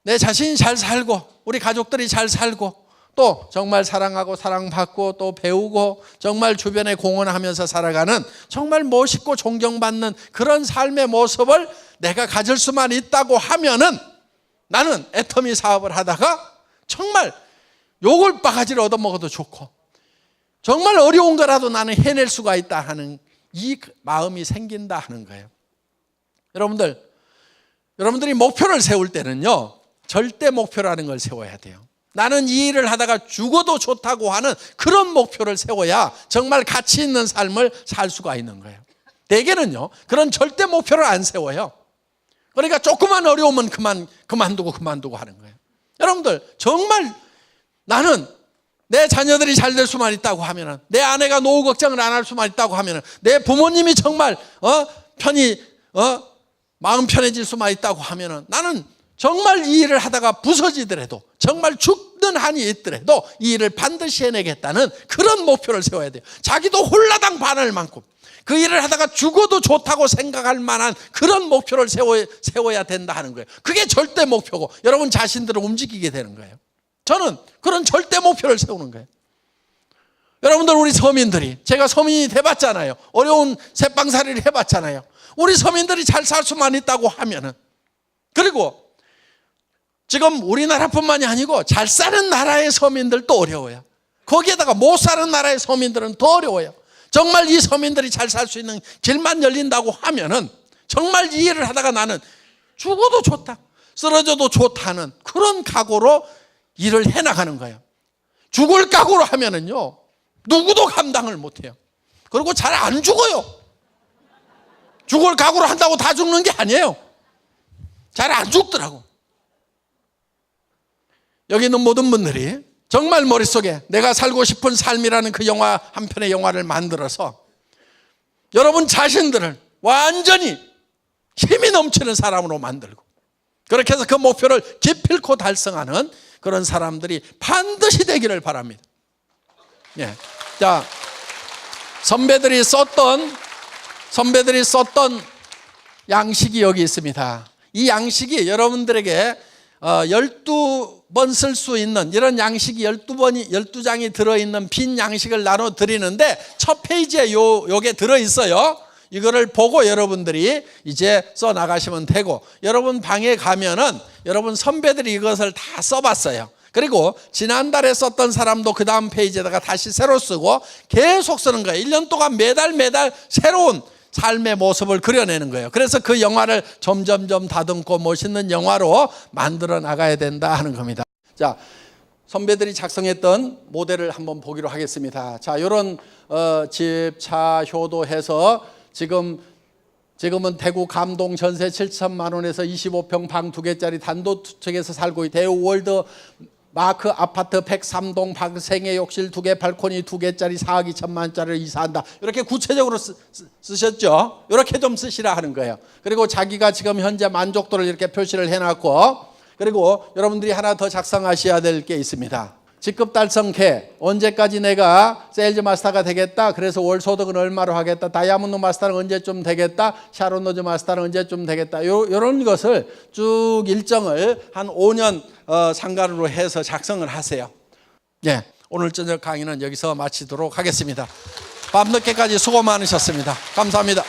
내 자신이 잘 살고 우리 가족들이 잘 살고 또 정말 사랑하고 사랑받고 또 배우고 정말 주변에 공헌하면서 살아가는 정말 멋있고 존경받는 그런 삶의 모습을 내가 가질 수만 있다고 하면은 나는 애터미 사업을 하다가 정말 욕을 바가지를 얻어먹어도 좋고 정말 어려운 거라도 나는 해낼 수가 있다 하는 이 마음이 생긴다 하는 거예요. 여러분들이 목표를 세울 때는요, 절대 목표라는 걸 세워야 돼요. 나는 이 일을 하다가 죽어도 좋다고 하는 그런 목표를 세워야 정말 가치 있는 삶을 살 수가 있는 거예요. 대개는요, 그런 절대 목표를 안 세워요. 그러니까 조그만 어려우면 그만두고 하는 거예요. 여러분들, 정말 나는 내 자녀들이 잘 될 수만 있다고 하면은, 내 아내가 노후 걱정을 안 할 수만 있다고 하면은, 내 부모님이 정말 마음 편해질 수만 있다고 하면은, 나는 정말 이 일을 하다가 부서지더라도, 정말 죽는 한이 있더라도 이 일을 반드시 해내겠다는 그런 목표를 세워야 돼요. 자기도 홀라당 반할 만큼 그 일을 하다가 죽어도 좋다고 생각할 만한 그런 목표를 세워야 된다 하는 거예요. 그게 절대 목표고 여러분 자신들을 움직이게 되는 거예요. 저는 그런 절대 목표를 세우는 거예요. 여러분들, 우리 서민들이, 제가 서민이 돼봤잖아요. 어려운 새빵살이를 해봤잖아요. 우리 서민들이 잘 살 수만 있다고 하면은, 그리고 지금 우리나라뿐만이 아니고 잘 사는 나라의 서민들도 어려워요. 거기에다가 못 사는 나라의 서민들은 더 어려워요. 정말 이 서민들이 잘 살 수 있는 길만 열린다고 하면은 정말 이 일을 하다가 나는 죽어도 좋다, 쓰러져도 좋다는 그런 각오로 일을 해나가는 거예요. 죽을 각오로 하면은요, 누구도 감당을 못해요. 그리고 잘 안 죽어요. 죽을 각오로 한다고 다 죽는 게 아니에요. 잘 안 죽더라고. 여기 있는 모든 분들이 정말 머릿속에 내가 살고 싶은 삶이라는 그 영화, 한 편의 영화를 만들어서 여러분 자신들을 완전히 힘이 넘치는 사람으로 만들고, 그렇게 해서 그 목표를 기필코 달성하는 그런 사람들이 반드시 되기를 바랍니다. 예. 자, 선배들이 썼던 양식이 여기 있습니다. 이 양식이 여러분들에게 12번 쓸 수 있는 이런 양식이 12장이 들어있는 빈 양식을 나눠 드리는데, 첫 페이지에 요게 들어있어요. 이거를 보고 여러분들이 이제 써 나가시면 되고, 여러분 방에 가면은 여러분 선배들이 이것을 다 써봤어요. 그리고 지난달에 썼던 사람도 그 다음 페이지에다가 다시 새로 쓰고 계속 쓰는 거예요. 1년 동안 매달 새로운 삶의 모습을 그려내는 거예요. 그래서 그 영화를 점점점 다듬고 멋있는 영화로 만들어 나가야 된다 하는 겁니다. 자, 선배들이 작성했던 모델을 한번 보기로 하겠습니다. 자, 이런 집, 차, 효도해서 지금은 대구 감동 전세 7천만 원에서 25평 방 2개짜리 단독주택에서 살고 있고, 대우 월드 마크 아파트 103동 방 3개, 욕실 2개, 발코니 2개짜리 4억 2천만 원짜리를 이사한다. 이렇게 구체적으로 쓰셨죠? 이렇게 좀 쓰시라 하는 거예요. 그리고 자기가 지금 현재 만족도를 이렇게 표시를 해놨고, 그리고 여러분들이 하나 더 작성하셔야 될 게 있습니다. 직급 달성케, 언제까지 내가 세일즈 마스터가 되겠다, 그래서 월 소득은 얼마로 하겠다, 다이아몬드 마스터는 언제쯤 되겠다, 샤론 로즈 마스터는 언제쯤 되겠다, 이런 것을 쭉 일정을 한 5년 상관으로 해서 작성을 하세요. 예, 오늘 저녁 강의는 여기서 마치도록 하겠습니다. 밤늦게까지 수고 많으셨습니다. 감사합니다.